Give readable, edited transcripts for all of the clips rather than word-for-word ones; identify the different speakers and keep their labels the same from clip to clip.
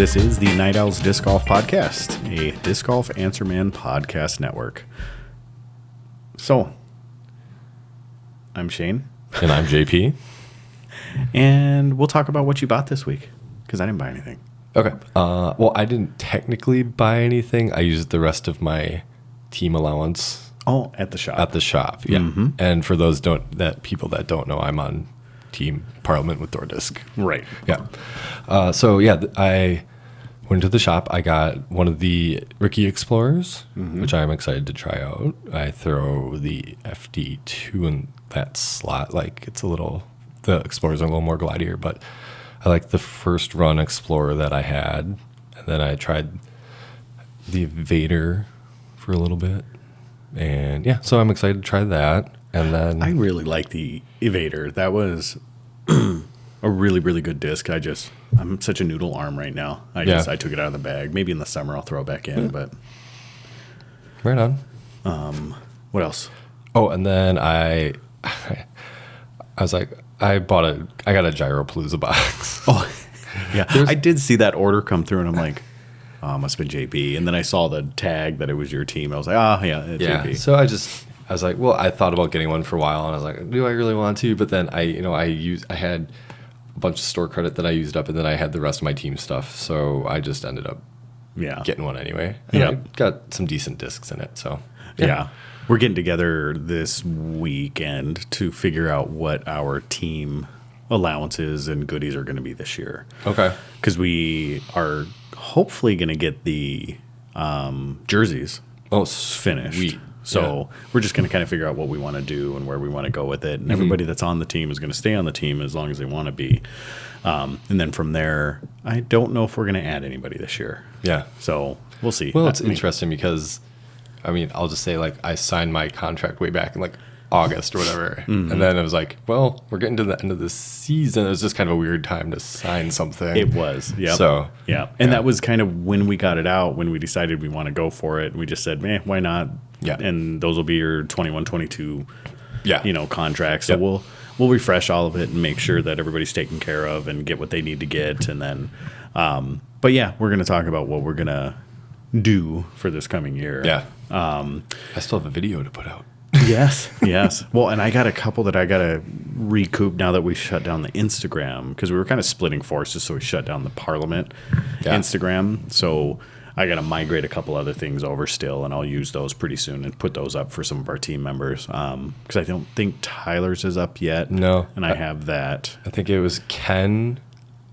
Speaker 1: This is the Night Owls Disc Golf Podcast, a Disc Golf Answer Man podcast network. So, I'm Shane.
Speaker 2: And I'm JP.
Speaker 1: And we'll talk about what you bought this week, because I didn't buy anything.
Speaker 2: Okay. Well, I didn't technically buy anything. I used the rest of my team allowance.
Speaker 1: Oh, at the shop.
Speaker 2: At the shop, yeah. Mm-hmm. And for those people that don't know, I'm on Team Parliament with DoorDisc.
Speaker 1: Right.
Speaker 2: Yeah. I went to the shop. I got one of the Ricky Explorers, which I'm excited to try out. I throw the FD2 in that slot. Like, the Explorers are a little more glidier, but I like the first run Explorer that I had. And then I tried the Vader for a little bit. And yeah, so I'm excited to try that. And then
Speaker 1: I really like the Evader. That was a really, really good disc. I'm such a noodle arm right now. I took it out of the bag. Maybe in the summer I'll throw it back in, but
Speaker 2: right on.
Speaker 1: What else?
Speaker 2: Oh, and then I was like, I got a Gyropalooza box.
Speaker 1: Oh, yeah. I did see that order come through, and I'm like, oh, must have been JP. And then I saw the tag that it was your team. I was like, oh, yeah, it's JP.
Speaker 2: So I was like, well, I thought about getting one for a while, and I was like, do I really want to? But then I had a bunch of store credit that I used up, and then I had the rest of my team stuff. So I just ended up getting one anyway. And I got some decent discs in it. So
Speaker 1: yeah. We're getting together this weekend to figure out what our team allowances and goodies are going to be this year.
Speaker 2: Okay.
Speaker 1: Because we are hopefully going to get the jerseys finished.
Speaker 2: Sweet.
Speaker 1: So we're just going to kind of figure out what we want to do and where we want to go with it. And everybody that's on the team is going to stay on the team as long as they want to be. And then from there, I don't know if we're going to add anybody this year.
Speaker 2: Yeah.
Speaker 1: So we'll see.
Speaker 2: Well, it's interesting because, I'll just say, like, I signed my contract way back in, like, August or whatever. And then it was like, well, we're getting to the end of the season. It was just kind of a weird time to sign something.
Speaker 1: It was. Yeah.
Speaker 2: So,
Speaker 1: And that was kind of when we got it out, when we decided we want to go for it. We just said, man, why not?
Speaker 2: Yeah.
Speaker 1: And those will be your 21, 22, contracts. So
Speaker 2: Yep.
Speaker 1: we'll refresh all of it and make sure that everybody's taken care of and get what they need to get. And then, but yeah, we're going to talk about what we're going to do for this coming year.
Speaker 2: Yeah. I still have a video to put out.
Speaker 1: Yes. Well, and I got a couple that I got to recoup now that we shut down the Instagram, because we were kind of splitting forces, so we shut down the Parliament Instagram. So I got to migrate a couple other things over still, and I'll use those pretty soon and put those up for some of our team members. Because I don't think Tyler's is up yet.
Speaker 2: No.
Speaker 1: And I have that.
Speaker 2: I think it was Ken,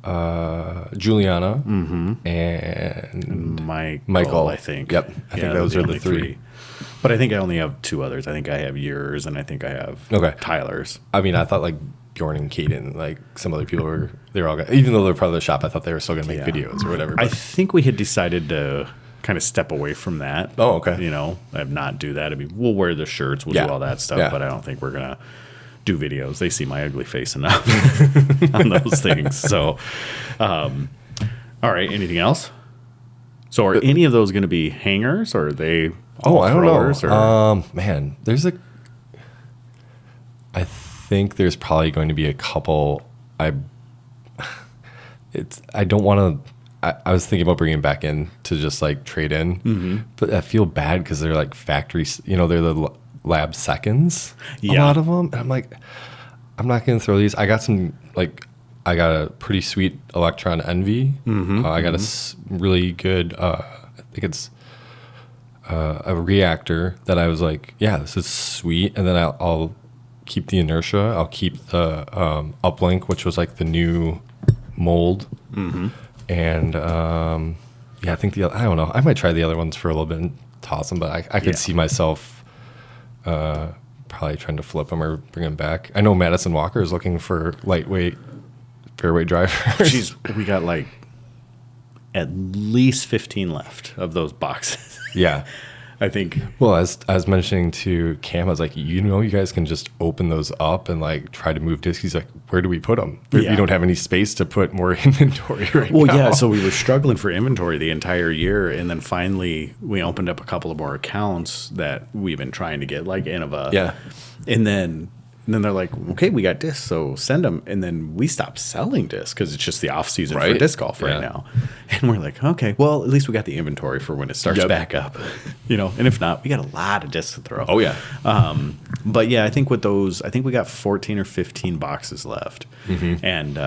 Speaker 2: Juliana, and Michael,
Speaker 1: I think.
Speaker 2: Yep. I think those are the three.
Speaker 1: But I think I only have two others. I think I have yours, and I think I have Tyler's.
Speaker 2: I thought, like, Bjorn and Caden, like, some other people they're all going to, even though they're part of the shop, I thought they were still going to make videos or whatever. But
Speaker 1: I think we had decided to kind of step away from that.
Speaker 2: Oh, okay.
Speaker 1: Not do that. We'll wear the shirts, we'll do all that stuff, but I don't think we're going to do videos. They see my ugly face enough on those things. So, all right. Anything else? So are any of those going to be hangers, or are they all
Speaker 2: I don't
Speaker 1: throwers,
Speaker 2: know. Man, I think there's probably going to be a couple. I don't want to. I was thinking about bringing back in to just, like, trade in, but I feel bad because they're, like, factory. They're the lab seconds. A lot of them, and I'm like, I'm not going to throw these. I got a pretty sweet Electron Envy. I got a really good. I think it's a reactor that I was like, yeah, this is sweet. And then I'll keep the inertia. I'll keep the uplink, which was, like, the new mold. And I think I don't know. I might try the other ones for a little bit and toss them, but I could see myself probably trying to flip them or bring them back. I know Madison Walker is looking for lightweight fairway drivers.
Speaker 1: We got, like, at least 15 left of those boxes.
Speaker 2: Yeah.
Speaker 1: I think.
Speaker 2: Well, as I was mentioning to Cam, I was like, you guys can just open those up and, like, try to move discs. He's like, where do we put them? We don't have any space to put more inventory right now.
Speaker 1: Well, yeah, so we were struggling for inventory the entire year, and then finally we opened up a couple of more accounts that we've been trying to get, like Innova.
Speaker 2: Yeah.
Speaker 1: And then And then they're like, okay, we got discs, so send them. And then we stopped selling discs because it's just the off season for disc golf right now. And we're like, okay, well, at least we got the inventory for when it starts back up, And if not, we got a lot of discs to throw.
Speaker 2: Oh yeah.
Speaker 1: But yeah, I think with those, I think we got 14 or 15 boxes left, and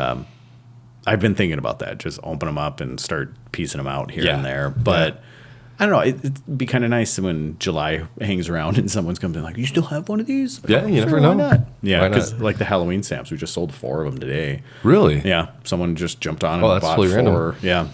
Speaker 1: I've been thinking about that, just open them up and start piecing them out here and there, but. I don't know. It'd be kind of nice when July hangs around and someone's coming in like, you still have one of these?
Speaker 2: Yeah, you never know.
Speaker 1: Why not? Yeah, because like the Halloween stamps, we just sold 4 of them today.
Speaker 2: Really?
Speaker 1: Yeah, someone just jumped on and
Speaker 2: that's
Speaker 1: bought
Speaker 2: totally
Speaker 1: 4. Random. Yeah,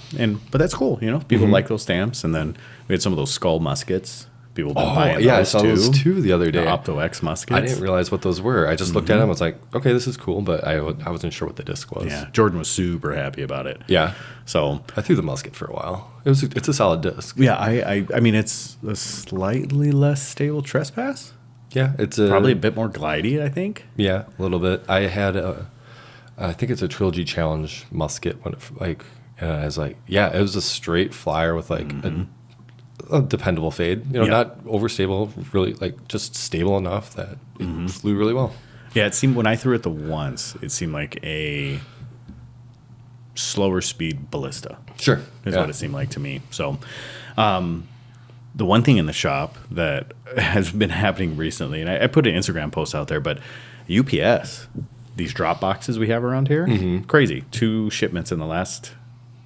Speaker 1: but that's cool. People like those stamps. And then we had some of those skull muskets. People have been buying those
Speaker 2: I saw those too the other day.
Speaker 1: The Opto X muskets.
Speaker 2: I didn't realize what those were. I just looked at them. I was like, okay, this is cool, but I wasn't sure what the disc was.
Speaker 1: Yeah, Jordan was super happy about it.
Speaker 2: Yeah.
Speaker 1: So
Speaker 2: I threw the musket for a while. It's a solid disc.
Speaker 1: Yeah, I mean, it's a slightly less stable trespass.
Speaker 2: Yeah, it's
Speaker 1: probably a bit more glidey, I think.
Speaker 2: Yeah, a little bit. I had I think it's a Trilogy Challenge musket when it it was a straight flyer with like a dependable fade, not overstable, really like just stable enough that it flew really well.
Speaker 1: Yeah, it seemed when I threw it the once, it seemed like a slower speed ballista.
Speaker 2: Sure.
Speaker 1: Is what it seemed like to me. So the one thing in the shop that has been happening recently, and I put an Instagram post out there, but UPS, these drop boxes we have around here, crazy. 2 shipments in the last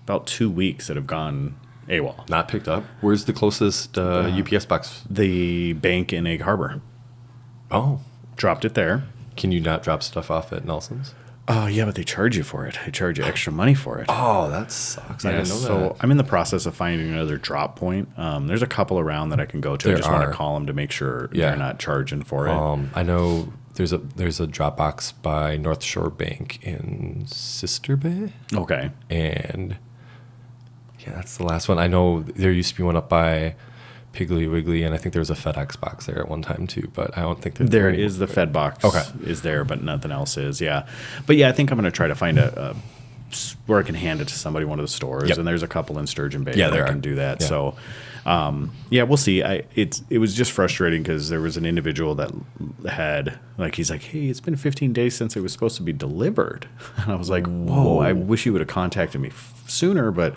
Speaker 1: about 2 weeks that have gone AWOL.
Speaker 2: Not picked up. Where's the closest UPS box?
Speaker 1: The bank in Egg Harbor.
Speaker 2: Oh.
Speaker 1: Dropped it there.
Speaker 2: Can you not drop stuff off at Nelson's?
Speaker 1: Oh, yeah, but they charge you for it. They charge you extra money for it.
Speaker 2: Oh, that sucks. I didn't know that.
Speaker 1: So I'm in the process of finding another drop point. There's a couple around that I can go to. I just want to call them to make sure they're not charging for it.
Speaker 2: I know there's a drop box by North Shore Bank in Sister Bay.
Speaker 1: Okay.
Speaker 2: And yeah, that's the last one. I know there used to be one up by Piggly Wiggly, and I think there was a FedEx box there at one time too, but I don't think
Speaker 1: there is the Fed box is there, but nothing else is. Yeah. But yeah, I think I'm going to try to find a where I can hand it to somebody, one of the stores, and there's a couple in Sturgeon Bay where I can do that. Yeah. So we'll see. It was just frustrating because there was an individual that had he's like, hey, it's been 15 days since it was supposed to be delivered. And I was like, whoa, I wish you would have contacted me sooner, but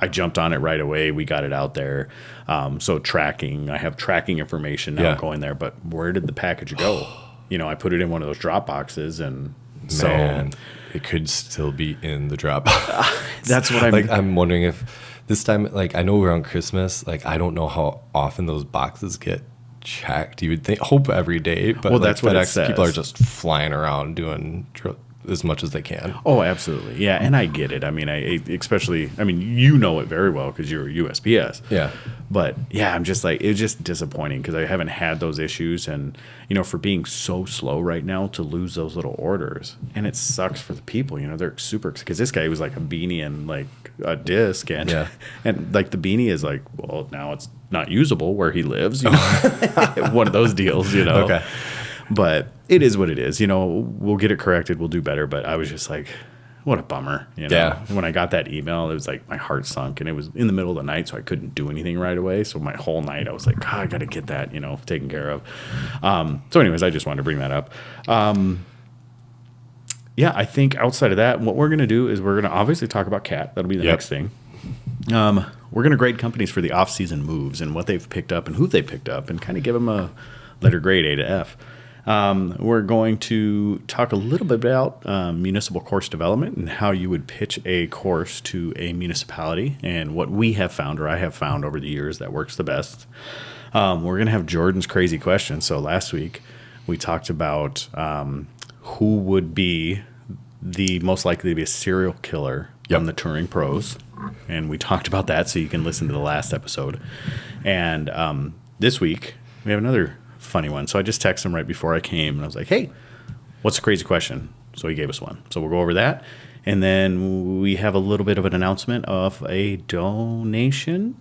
Speaker 1: I jumped on it right away. We got it out there. So I have tracking information now going there, but where did the package go? I put it in one of those drop boxes, and
Speaker 2: Man, it could still be in the drop.
Speaker 1: That's what
Speaker 2: I'm wondering if this time, I know we're on Christmas, I don't know how often those boxes get checked. You would hope every day, but
Speaker 1: that's what it says.
Speaker 2: People are just flying around doing as much as they can.
Speaker 1: Oh, absolutely. Yeah, and I get it. I mean, you know it very well because you're USPS.
Speaker 2: Yeah.
Speaker 1: But yeah, I'm just it's just disappointing because I haven't had those issues, and for being so slow right now to lose those little orders, and it sucks for the people. They're super, because this guy was like a beanie and a disc, and and the beanie is well, now it's not usable where he lives. One of those deals,
Speaker 2: Okay.
Speaker 1: But it is what it is. We'll get it corrected. We'll do better. But I was just like, what a bummer.
Speaker 2: Yeah.
Speaker 1: When I got that email, it was my heart sunk, and it was in the middle of the night, so I couldn't do anything right away. So my whole night I was like, I got to get that, taken care of. So anyways, I just wanted to bring that up. I think outside of that, what we're going to do is we're going to obviously talk about Cat. That'll be the next thing. We're going to grade companies for the off-season moves and what they've picked up and who they picked up, and kind of give them a letter grade A to F. We're going to talk a little bit about municipal course development and how you would pitch a course to a municipality, and what we have found, or I have found over the years, that works the best. We're going to have Jordan's crazy question. So last week we talked about who would be the most likely to be a serial killer on the touring pros, and we talked about that, so you can listen to the last episode. And this week we have another funny one. So I just texted him right before I came, and I was like, hey, what's the crazy question? So he gave us one. So we'll go over that. And then we have a little bit of an announcement of a donation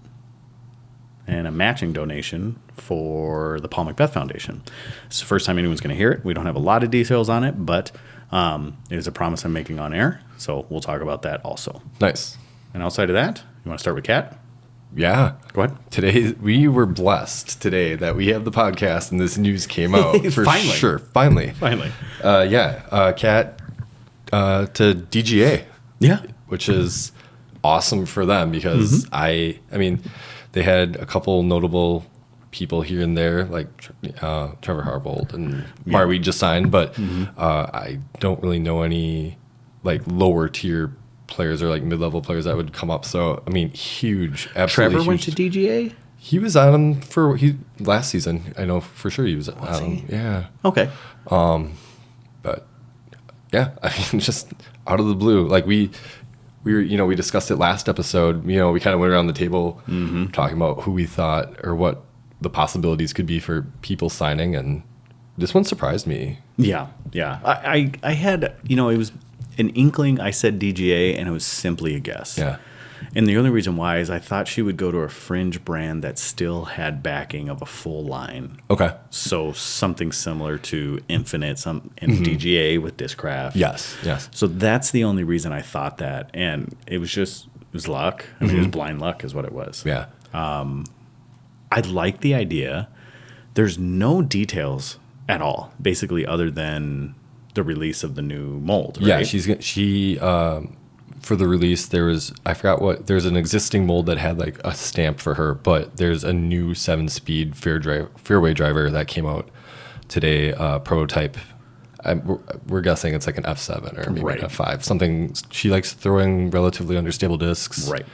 Speaker 1: and a matching donation for the Paul Macbeth Foundation. It's the first time anyone's going to hear it. We don't have a lot of details on it, but it is a promise I'm making on air. So we'll talk about that also.
Speaker 2: Nice.
Speaker 1: And outside of that, you want to start with Cat?
Speaker 2: Yeah.
Speaker 1: What?
Speaker 2: Today, we were blessed today that we have the podcast and this news came out. For
Speaker 1: Finally.
Speaker 2: sure. Finally. Kat to DGA.
Speaker 1: Yeah.
Speaker 2: Which is awesome for them because I mean, they had a couple notable people here and there, like Trevor Harbold and Marweed just signed, but I don't really know any like lower tier players or like mid-level players that would come up. So I mean, huge, absolutely.
Speaker 1: Trevor went
Speaker 2: huge.
Speaker 1: to DGA.
Speaker 2: He was on him for last season. I know for sure he was on him. Yeah.
Speaker 1: Okay.
Speaker 2: But yeah, I mean, just out of the blue, like we were, we discussed it last episode. We kind of went around the table talking about who we thought or what the possibilities could be for people signing, and this one surprised me.
Speaker 1: Yeah. I had, it was an inkling. I said DGA, and it was simply a guess.
Speaker 2: Yeah.
Speaker 1: And the only reason why is I thought she would go to a fringe brand that still had backing of a full line.
Speaker 2: Okay.
Speaker 1: So something similar to Infinite, and DGA with Discraft.
Speaker 2: Yes.
Speaker 1: So that's the only reason I thought that, and it was luck. I mean, it was blind luck, is what it was.
Speaker 2: Yeah.
Speaker 1: I like the idea. There's no details at all, basically, other than the release of the new mold. Right?
Speaker 2: Yeah. She for the release, there's an existing mold that had like a stamp for her, but there's a new 7-speed fairway driver that came out today, prototype. We're guessing it's like an F7 or maybe an F5. Something she likes throwing relatively understable discs.
Speaker 1: Right.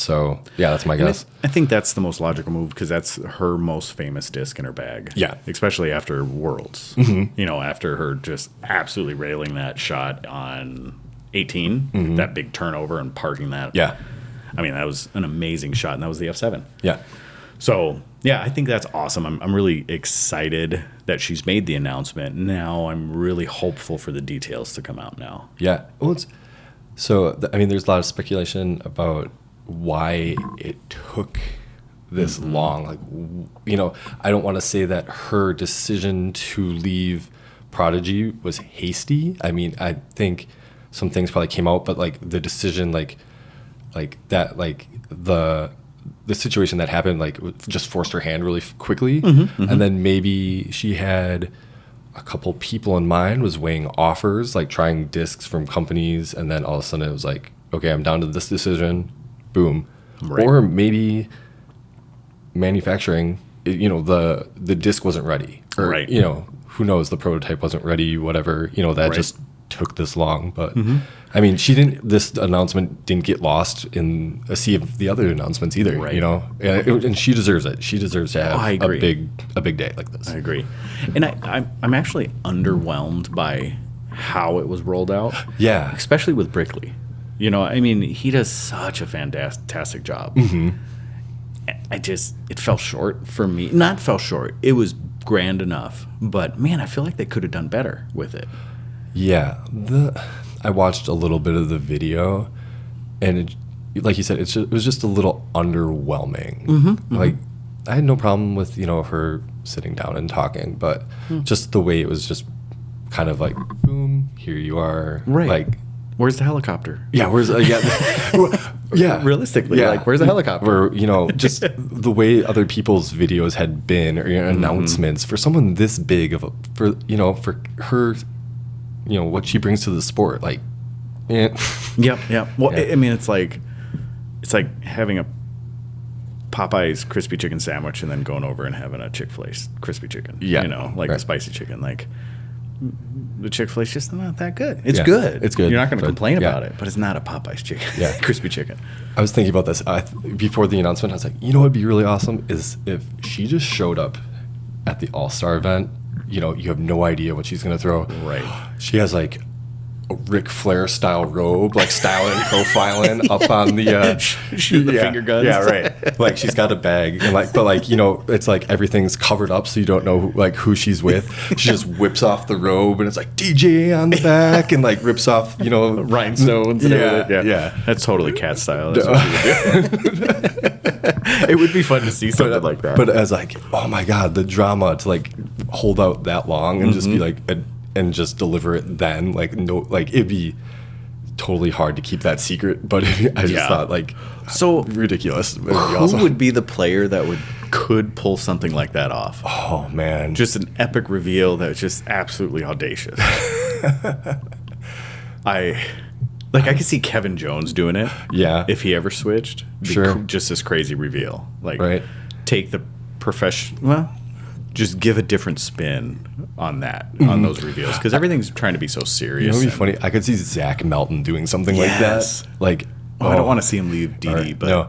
Speaker 2: So yeah, that's my guess.
Speaker 1: I think that's the most logical move because that's her most famous disc in her bag.
Speaker 2: Yeah.
Speaker 1: Especially after Worlds. After her just absolutely railing that shot on 18, that big turnover and parking that.
Speaker 2: Yeah.
Speaker 1: I mean, that was an amazing shot, and that was the F7.
Speaker 2: Yeah.
Speaker 1: So, yeah, I think that's awesome. I'm really excited that she's made the announcement. Now I'm really hopeful for the details to come out now.
Speaker 2: Yeah. Well, there's a lot of speculation about why it took this long. Like, I don't want to say that her decision to leave Prodigy was hasty. I mean, I think some things probably came out, but like the decision, like that, like the situation that happened, like just forced her hand really quickly. And then maybe she had a couple people in mind, was weighing offers, like trying discs from companies, and then all of a sudden it was like, okay, I'm down to this decision, boom.
Speaker 1: Right.
Speaker 2: Or maybe manufacturing, the disc wasn't ready, or who knows, the prototype wasn't ready, whatever, that just took this long. But I mean, this announcement didn't get lost in a sea of the other announcements either.
Speaker 1: Right.
Speaker 2: And she deserves it. She deserves to have a big day like this.
Speaker 1: I agree. And I'm actually underwhelmed by how it was rolled out.
Speaker 2: Yeah.
Speaker 1: Especially with Brickley. I mean, he does such a fantastic job. It fell short for me. Not fell short. It was grand enough. But, man, I feel like they could have done better with it.
Speaker 2: Yeah. I watched a little bit of the video, and like you said, it was just a little underwhelming. Like, I had no problem with, her sitting down and talking, but just the way it was just kind of like, boom, here you are.
Speaker 1: Right.
Speaker 2: Like,
Speaker 1: where's the helicopter?
Speaker 2: Yeah, yeah.
Speaker 1: Realistically, where's the helicopter?
Speaker 2: Or, just the way other people's videos had been, or announcements for someone this big for her, what she brings to the sport, like,
Speaker 1: Yep. Well, I mean, it's like having a Popeye's crispy chicken sandwich and then going over and having a Chick-fil-A crispy chicken.
Speaker 2: Yeah.
Speaker 1: The spicy chicken. Like, the Chick-fil-A's just not that good. It's good.
Speaker 2: It's good.
Speaker 1: You're not going to complain about it, but it's not a Popeye's chicken.
Speaker 2: Yeah.
Speaker 1: Crispy chicken.
Speaker 2: I was thinking about this before the announcement. I was like, what would be really awesome is if she just showed up at the All-Star event. You have no idea what she's going to throw.
Speaker 1: Right.
Speaker 2: She has like a Ric Flair style robe, like styling and profiling up on the
Speaker 1: shooting the finger guns.
Speaker 2: Yeah, right. Like she's got a bag, and it's like everything's covered up, so you don't know who she's with. She just whips off the robe, and it's like DJ on the back, and like rips off
Speaker 1: rhinestones. And everything.
Speaker 2: Yeah.
Speaker 1: That's totally cat style. That's what she would do. It would be fun to see something like that.
Speaker 2: But as like, oh my god, the drama to like hold out that long and just be like. And just deliver it then, it'd be totally hard to keep that secret, but I just thought like
Speaker 1: so
Speaker 2: ridiculous. It would be
Speaker 1: who
Speaker 2: awesome.
Speaker 1: would be the player that could pull something like that off?
Speaker 2: Oh man,
Speaker 1: Just an epic reveal that was just absolutely audacious. I could see Kevin Jones doing it.
Speaker 2: Yeah.
Speaker 1: If he ever switched.
Speaker 2: Sure.
Speaker 1: Just this crazy reveal. Like,
Speaker 2: Right.
Speaker 1: take the just give a different spin on that, on those reveals. Because everything's trying to be so
Speaker 2: You
Speaker 1: serious.
Speaker 2: know, it'd be funny. I could see Zach Melton doing something
Speaker 1: Yes.
Speaker 2: like that. Like,
Speaker 1: I don't want to see him leave DD,
Speaker 2: right,
Speaker 1: but
Speaker 2: no.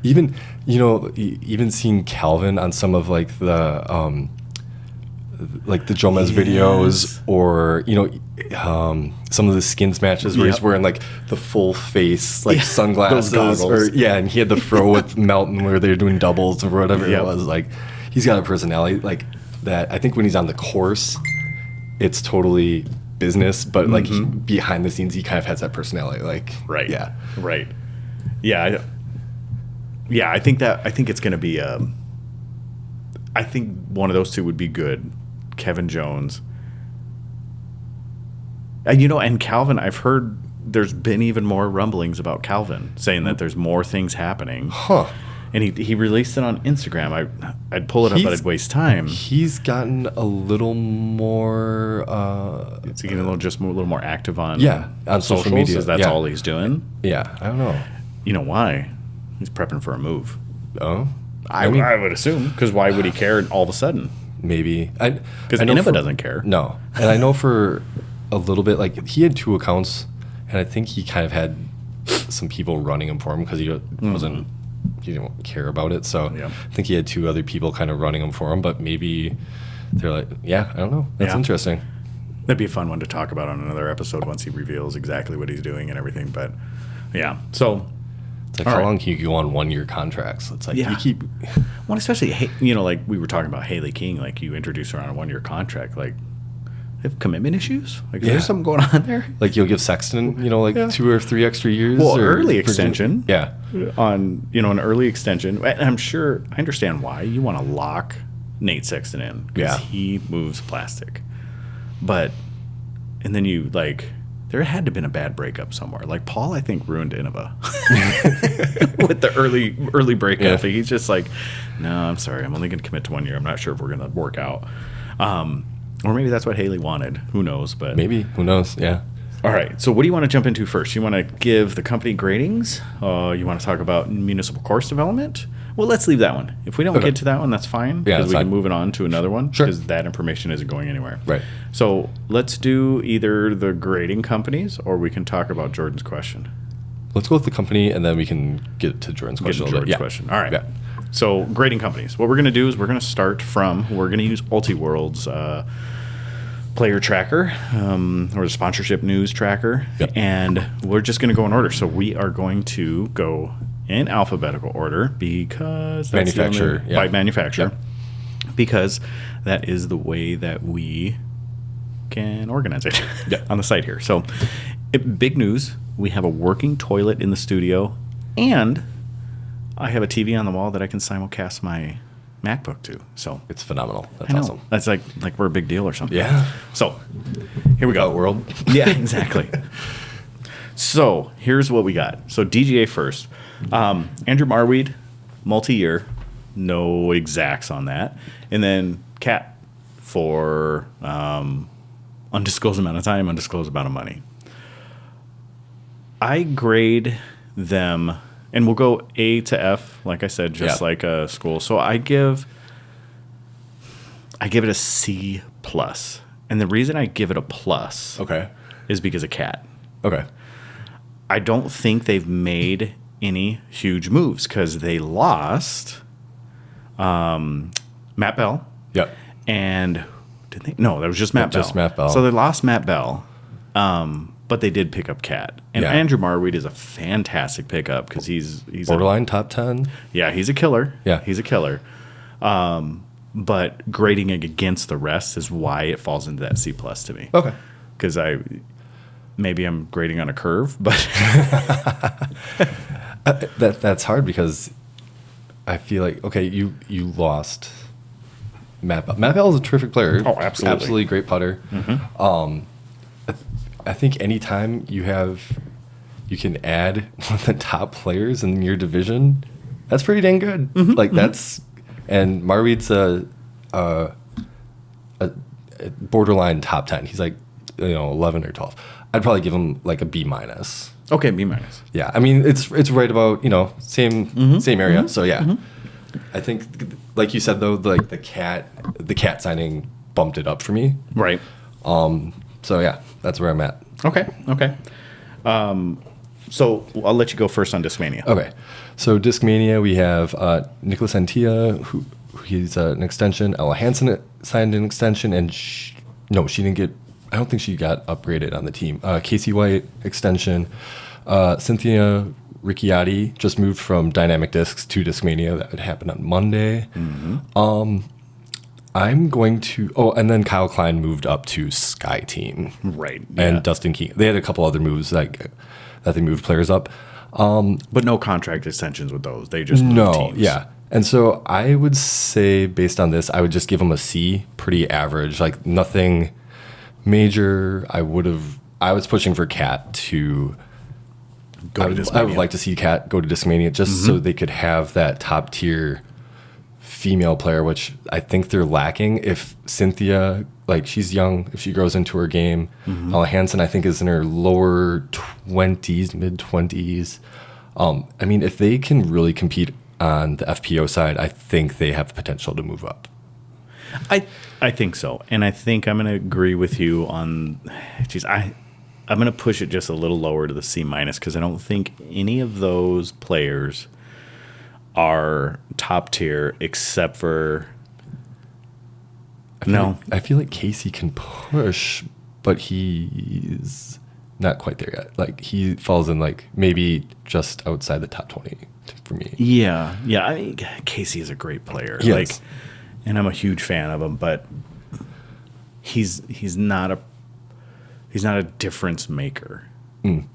Speaker 2: Even even seeing Calvin on some of like the Jomez videos, or some of the skins matches where he's
Speaker 1: Yep.
Speaker 2: wearing like the full face like
Speaker 1: Yeah,
Speaker 2: sunglasses,
Speaker 1: those goggles.
Speaker 2: and he had the fro with Melton where they were doing doubles or whatever
Speaker 1: Yep.
Speaker 2: it was. Like, he's got a personality like that. I think when he's on the course, it's totally business, but like behind the scenes, he kind of has that personality. Like,
Speaker 1: right.
Speaker 2: yeah,
Speaker 1: Right. Yeah. I think it's going to be. I think one of those two would be good. Kevin Jones. And Calvin, I've heard there's been even more rumblings about Calvin, saying that there's more things happening.
Speaker 2: huh?
Speaker 1: And he released it on Instagram. I'd pull it up, but I'd waste time.
Speaker 2: He's gotten a little more.
Speaker 1: It's getting a little more active on
Speaker 2: on social
Speaker 1: socials,
Speaker 2: media.
Speaker 1: That's
Speaker 2: Yeah.
Speaker 1: all he's doing.
Speaker 2: Yeah, I don't know.
Speaker 1: You know why? He's prepping for a move.
Speaker 2: Oh,
Speaker 1: I would assume, because why would he care all of a sudden?
Speaker 2: maybe.
Speaker 1: Because
Speaker 2: I know
Speaker 1: Innova doesn't care.
Speaker 2: No, and I know for a little bit, like he had 2 accounts, and I think he kind of had some people running him for him because he wasn't. He didn't care about it, so
Speaker 1: Yep.
Speaker 2: I think he had 2 other people kind of running him for him. But maybe they're like, yeah, I don't know. That's
Speaker 1: Yeah.
Speaker 2: interesting.
Speaker 1: That'd be a fun one to talk about on another episode once he reveals exactly what he's doing and everything. But yeah, so
Speaker 2: It's like
Speaker 1: All
Speaker 2: how
Speaker 1: right.
Speaker 2: long can you go on 1-year contracts? It's like
Speaker 1: Yeah.
Speaker 2: you keep.
Speaker 1: well, especially like we were talking about Haley King, like you introduce her on a 1-year contract, like they have commitment issues. Like is
Speaker 2: Yeah.
Speaker 1: there something going on there?
Speaker 2: Like you'll give Sexton,
Speaker 1: Yeah.
Speaker 2: 2 or 3 extra years.
Speaker 1: Well,
Speaker 2: or
Speaker 1: early
Speaker 2: Virginia-
Speaker 1: extension.
Speaker 2: Yeah.
Speaker 1: On an early extension, and I understand why you want to lock Nate Sexton in because
Speaker 2: Yeah.
Speaker 1: he moves plastic, and then you there had to have been a bad breakup somewhere. Like Paul, I think ruined Innova with the early breakup.
Speaker 2: Yeah.
Speaker 1: He's just like, no, I'm sorry, I'm only going to commit to 1 year. I'm not sure if we're going to work out, or maybe that's what Haley wanted. Who knows? But
Speaker 2: Maybe. Who knows? Yeah.
Speaker 1: all right. So what do you want to jump into first? You want to give the company gradings? You want to talk about municipal course development? Well, let's leave that one. If we don't
Speaker 2: Okay.
Speaker 1: get to that one, that's fine.
Speaker 2: Yeah,
Speaker 1: Because
Speaker 2: that's
Speaker 1: we can
Speaker 2: fine.
Speaker 1: move it on to another one.
Speaker 2: Sure.
Speaker 1: Because that information isn't going anywhere.
Speaker 2: Right.
Speaker 1: So let's do either the grading companies or we can talk about Jordan's question.
Speaker 2: Let's go with the company, and then we can get to Jordan's
Speaker 1: Get
Speaker 2: question.
Speaker 1: to
Speaker 2: a little bit.
Speaker 1: Jordan's question. All right.
Speaker 2: Yeah.
Speaker 1: So grading companies. What we're going to do is we're going to use Ultiworld's player tracker or the sponsorship news tracker.
Speaker 2: Yep.
Speaker 1: And we're just going to go in order. So we are going to go in alphabetical order because that's the
Speaker 2: Manufacturer,
Speaker 1: only-
Speaker 2: yeah.
Speaker 1: by manufacturer.
Speaker 2: Yep.
Speaker 1: Because that is the way that we can organize it on the site here. So big news. We have a working toilet in the studio, and I have a TV on the wall that I can simulcast my MacBook to. So
Speaker 2: It's phenomenal. That's
Speaker 1: I know
Speaker 2: awesome.
Speaker 1: that's like we're a big deal or something.
Speaker 2: Yeah.
Speaker 1: So here we go.
Speaker 2: World.
Speaker 1: Yeah, exactly. So here's what we got. So DGA first. Andrew Marweed, multi-year, no exacts on that, and then Cat for undisclosed amount of time, undisclosed amount of money. I grade them, and we'll go A to F, like I said, just
Speaker 2: Yeah.
Speaker 1: like a school. So I give it a C plus, and the reason I give it a plus
Speaker 2: Okay.
Speaker 1: is because of Cat.
Speaker 2: Okay.
Speaker 1: I don't think they've made any huge moves because they lost Matt Bell.
Speaker 2: Yep.
Speaker 1: And did they? No, that was just Matt Bell.
Speaker 2: Just Matt Bell.
Speaker 1: So they lost Matt Bell, but they did pick up Cat. And
Speaker 2: Yeah.
Speaker 1: Andrew Marweed is a fantastic pickup because he's
Speaker 2: Borderline top 10.
Speaker 1: he's a killer.
Speaker 2: Yeah.
Speaker 1: He's a killer. But grading it against the rest is why it falls into that C plus to me.
Speaker 2: Okay.
Speaker 1: Because maybe I'm grading on a curve, but
Speaker 2: That's hard because I feel like, okay, you lost Matt Bell. Matt Bell is a terrific player.
Speaker 1: Oh, absolutely.
Speaker 2: Absolutely great putter. I think anytime you have you can add one of the top players in your division, that's pretty dang good. Like that's, and Marweed's a borderline top 10. He's like, 11 or 12. I'd probably give him like a B minus.
Speaker 1: Okay, B minus.
Speaker 2: Yeah, I mean it's right about same area. So yeah, I think like you said though, like the cat signing bumped it up for me.
Speaker 1: Right.
Speaker 2: So yeah, that's where I'm at.
Speaker 1: Okay. So I'll let you go first on Discmania.
Speaker 2: Okay, so Discmania, we have Nicholas Antia, who he's an extension. Ella Hansen signed an extension, and she didn't get. I don't think she got upgraded on the team. Casey White extension. Cynthia Ricciardi just moved from Dynamic Discs to Discmania. That would happen on Monday. I'm going to. Oh, and then Kyle Klein moved up to Sky Team.
Speaker 1: Right.
Speaker 2: And Dustin King. They had a couple other moves that they moved players up.
Speaker 1: But no contract extensions with those. They just moved teams.
Speaker 2: Yeah. And so I would say, based on this, I would just give them a C, pretty average, like nothing major. I was pushing for Cat to go to Discmania. I would like to see Cat go to Discmania just so they could have that top tier female player, which I think they're lacking. If Cynthia, like she's young, if she grows into her game, Ella Hansen I think is in her lower 20s, mid 20s. I mean, if they can really compete on the FPO side, I think they have the potential to move up.
Speaker 1: I think so, and I think I'm going to agree with you on. I'm going to push it just a little lower to the C minus because I don't think any of those players are top tier except for.
Speaker 2: I feel like Casey can push, but he's not quite there yet. Like he falls in like maybe just outside the top 20 for me.
Speaker 1: Yeah. I mean, Casey is a great player.
Speaker 2: Yes.
Speaker 1: And I'm a huge fan of him, but he's not a difference maker.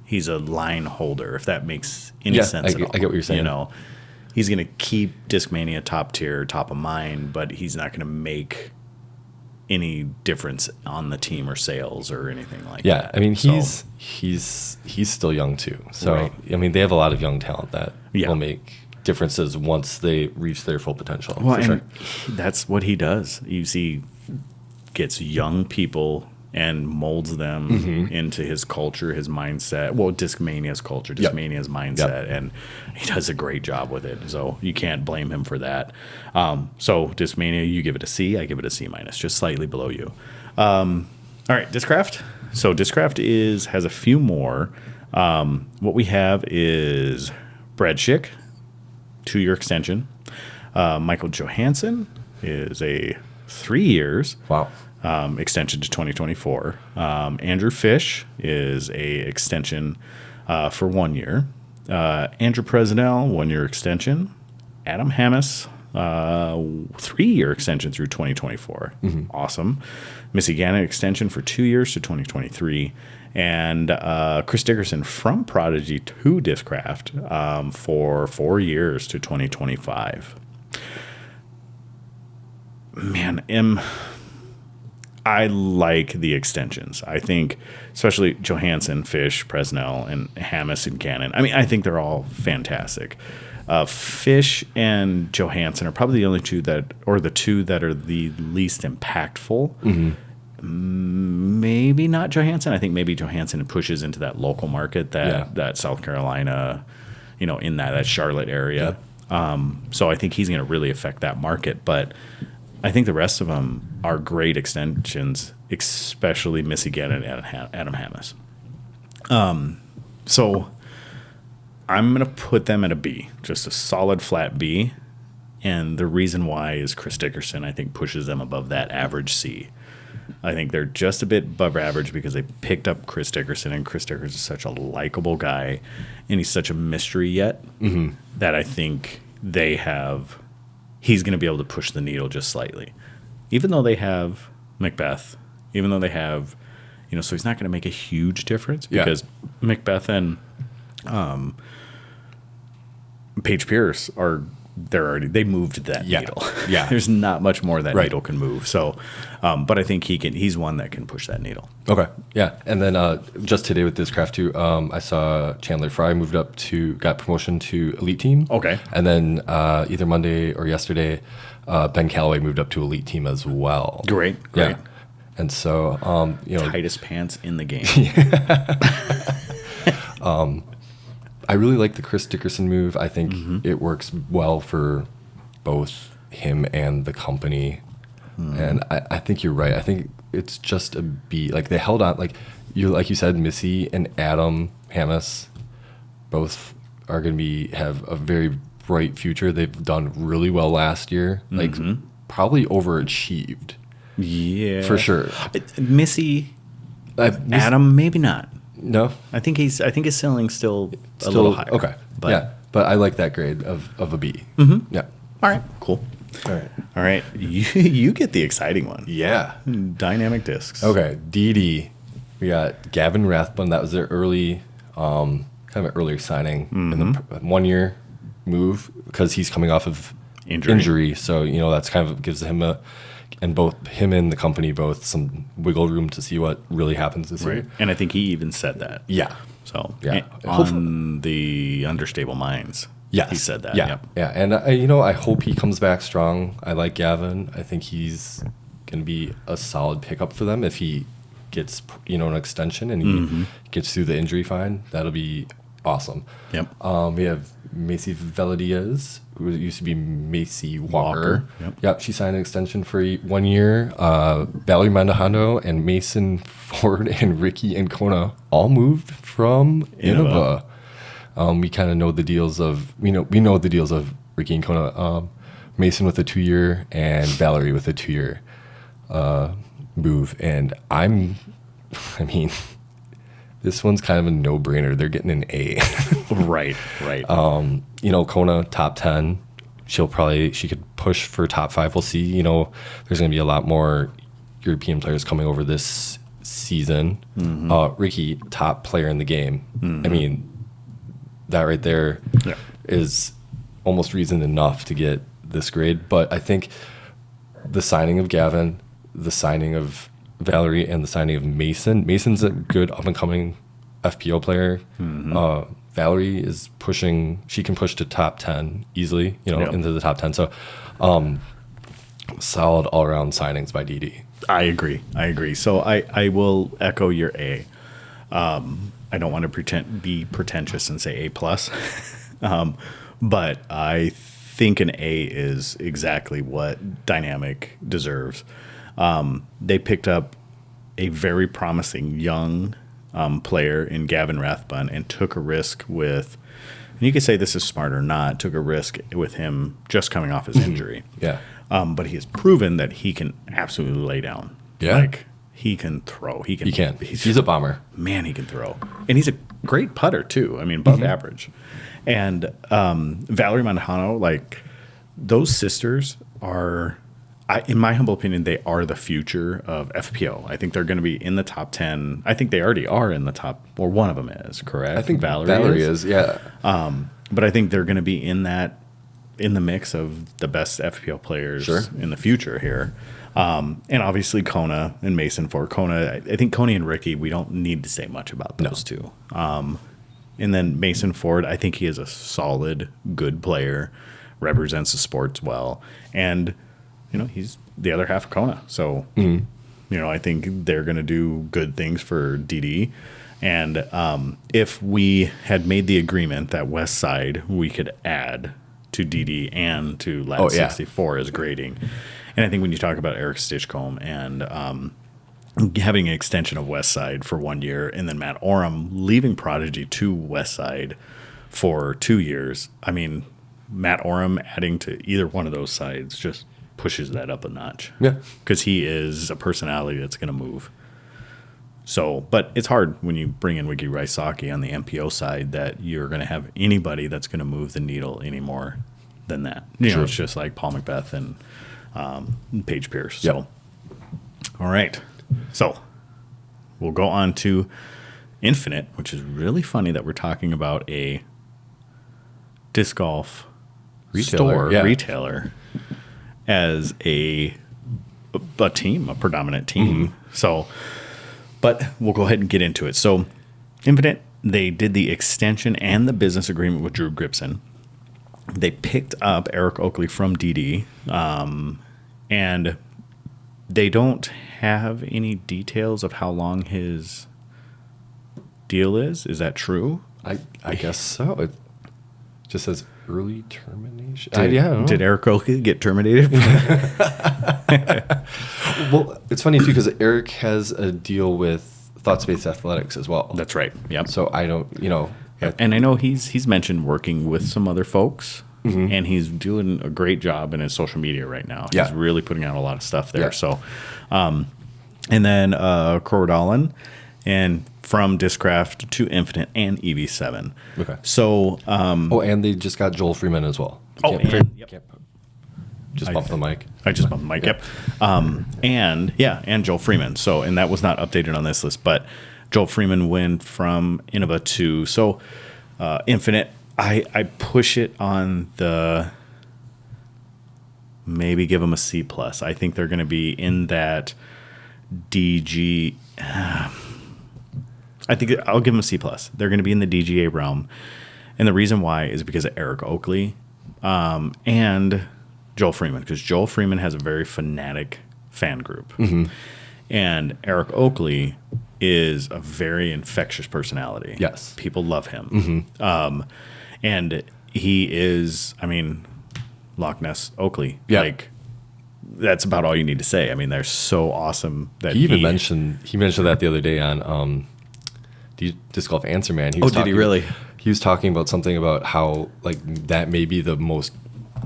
Speaker 1: He's a line holder, if that makes any sense at all.
Speaker 2: I get what you're saying.
Speaker 1: He's going to keep Discmania top tier, top of mind, but he's not going to make any difference on the team or sales or anything like that.
Speaker 2: Yeah, I mean he's still young too. So right. I mean they have a lot of young talent that will make differences once they reach their full potential.
Speaker 1: Well, for sure. That's what he does. You see, gets young people and molds them into his culture, his mindset. Well, Discmania's culture, Discmania's mindset, and he does a great job with it. So you can't blame him for that. So Discmania, you give it a C. I give it a C minus, just slightly below you. All right, Discraft. So Discraft has a few more. What we have is Brad Schick, 2-year extension. Michael Johansson is a 3 years.
Speaker 2: Wow.
Speaker 1: Extension to 2024. Andrew Fish is a extension for 1 year. Andrew Presnell, 1-year extension. Adam Hammes, 3-year extension through 2024. Awesome. Missy Gannon extension for 2 years to 2023. And Chris Dickerson from Prodigy to Discraft for 4 years to 2025. Man, I like the extensions. I think, especially Johansson, Fish, Presnell, and Hammes and Gannon. I mean, I think they're all fantastic. Fish and Johansson are probably the only two that are the least impactful. Maybe not Johansson. I think maybe Johansson pushes into that local market, that South Carolina, in that Charlotte area. So I think he's going to really affect that market. But I think the rest of them are great extensions, especially Missy Gannon and Adam Hammes. So I'm going to put them at a B, just a solid flat B. And the reason why is Chris Dickerson, I think, pushes them above that average C. I think they're just a bit above average because they picked up Chris Dickerson, and Chris Dickerson is such a likable guy, and he's such a mystery yet that I think he's going to be able to push the needle just slightly. Even though they have Macbeth, even though they have, so he's not going to make a huge difference because Macbeth and Paige Pierce are they moved that needle.
Speaker 2: Yeah.
Speaker 1: There's not much more that
Speaker 2: Right.
Speaker 1: needle can move. So, but I think he's one that can push that needle.
Speaker 2: Okay. Yeah. And then just today with this craft too, I saw Chandler Fry got promotion to elite team.
Speaker 1: Okay.
Speaker 2: And then either Monday or yesterday, Ben Calloway moved up to elite team as well.
Speaker 1: Great.
Speaker 2: Yeah. And so,
Speaker 1: Tightest pants in the game.
Speaker 2: I really like the Chris Dickerson move. I think it works well for both him and the company. And I think you're right. I think it's just a beat. Like they held on, like you said, Missy and Adam Hammes both are going to have a very bright future. They've done really well last year. Like probably overachieved.
Speaker 1: Yeah.
Speaker 2: For sure.
Speaker 1: Missy, Adam, maybe not.
Speaker 2: No?
Speaker 1: I think his ceiling's still a little higher.
Speaker 2: Okay.
Speaker 1: But,
Speaker 2: yeah. But I like that grade of a B. Mm-hmm. Yeah.
Speaker 1: All right. Cool.
Speaker 2: All right.
Speaker 1: All right. You get the exciting one.
Speaker 2: Yeah.
Speaker 1: Dynamic discs.
Speaker 2: Okay. DD. We got Gavin Rathbun. That was their early, kind of an earlier signing in the 1 year move because he's coming off of injury. So, that's kind of gives him and both him and the company both some wiggle room to see what really happens this year.
Speaker 1: And I think he even said that.
Speaker 2: Yeah.
Speaker 1: So,
Speaker 2: Yeah.
Speaker 1: on the Understable Minds.
Speaker 2: Yes.
Speaker 1: He said that.
Speaker 2: Yeah.
Speaker 1: Yep.
Speaker 2: Yeah. And, I hope he comes back strong. I like Gavin. I think he's going to be a solid pickup for them if he gets, an extension and he gets through the injury fine. That'll be awesome.
Speaker 1: Yep.
Speaker 2: We have Macy Veladiez, who used to be Macy Walker.
Speaker 1: Yep.
Speaker 2: She signed an extension for 1 year. Valerie Mandahando and Mason Ford and Ricky Ancona all moved from Innova. We kind of know the deals of we know the deals of Ricky Ancona, Mason with a 2 year and Valerie with a 2 year move. And this one's kind of a no-brainer. They're getting an A.
Speaker 1: Right.
Speaker 2: Kona top 10. She could push for top 5. We'll see. There's going to be a lot more European players coming over this season. Ricky, top player in the game. That right there is almost reason enough to get this grade. But I think the signing of Gavin, the signing of Valerie, and the signing of Mason. Mason's a good up-and-coming FPO player. Valerie is pushing. She can push to top 10 easily, into the top 10. So, solid all-around signings by DD.
Speaker 1: I agree. So I will echo your A. I don't want to be pretentious and say A+, but I think an A is exactly what Dynamic deserves. They picked up a very promising young player in Gavin Rathbun and took a risk with, and you could say this is smart or not, took a risk with him just coming off his injury.
Speaker 2: Yeah.
Speaker 1: But he has proven that he can absolutely lay down.
Speaker 2: Yeah.
Speaker 1: Like, he can throw. He can.
Speaker 2: He's a bomber.
Speaker 1: Man, he can throw. And he's a great putter, too. Above average. And Valerie Mandahano, like, those sisters are, in my humble opinion, they are the future of FPO. I think they're going to be in the top 10. I think they already are in the top, or one of them is, correct?
Speaker 2: I think Valerie is, yeah.
Speaker 1: But I think they're going to be in the mix of the best FPL players in the future here. And obviously Kona and Mason for Kona. I think Kona and Ricky, we don't need to say much about those two. And then Mason Ford, I think he is a solid, good player, represents the sports well. And, he's the other half of Kona. So, I think they're going to do good things for DD. And if we had made the agreement that West Side we could add to DD and to Lab 64 as grading. And I think when you talk about Eric Stitchcomb and having an extension of West Side for 1 year and then Matt Oram leaving Prodigy to West Side for 2 years, Matt Oram adding to either one of those sides just pushes that up a notch.
Speaker 2: Yeah.
Speaker 1: Because he is a personality that's going to move. So, but it's hard when you bring in Wiki Raisaki on the MPO side that you're going to have anybody that's going to move the needle any more than that. It's just like Paul Macbeth and Paige Pierce. So, all right. So, we'll go on to Infinite, which is really funny that we're talking about a disc golf retailer as a team, a predominant team.
Speaker 2: Mm-hmm.
Speaker 1: So, but we'll go ahead and get into it. So, Infinite, they did the extension and the business agreement with Drew Gripson. They picked up Eric Oakley from DD, and they don't have any details of how long his deal is. Is that true?
Speaker 2: I guess so. It just says early termination.
Speaker 1: Did Eric Oakley get terminated?
Speaker 2: Well, it's funny too because Eric has a deal with Thought Space Athletics as well.
Speaker 1: That's right. Yep.
Speaker 2: So I don't,
Speaker 1: And I know he's mentioned working with some other folks, and he's doing a great job in his social media right now.
Speaker 2: Yeah.
Speaker 1: He's really putting out a lot of stuff there.
Speaker 2: Yeah.
Speaker 1: So, and then Corridallen, and from Discraft to Infinite and EV7.
Speaker 2: Okay.
Speaker 1: So,
Speaker 2: and they just got Joel Freeman as well. Just bump the mic.
Speaker 1: I just bumped the mic. Yep. And Joel Freeman. So, and that was not updated on this list, but Joel Freeman went from Innova to Infinite. I push it on the maybe give them a C plus. I think they're going to be in that DG. I think I'll give them a C plus. They're going to be in the DGA realm, and the reason why is because of Eric Oakley, and Joel Freeman, because Joel Freeman has a very fanatic fan group, and Eric Oakley is a very infectious personality.
Speaker 2: Yes,
Speaker 1: people love him, and he is, Loch Ness Oakley.
Speaker 2: Yeah.
Speaker 1: Like, that's about all you need to say. I mean, they're so awesome that
Speaker 2: he mentioned that the other day on Disc Golf Answer Man.
Speaker 1: Did he really?
Speaker 2: He was talking about something about how that may be the most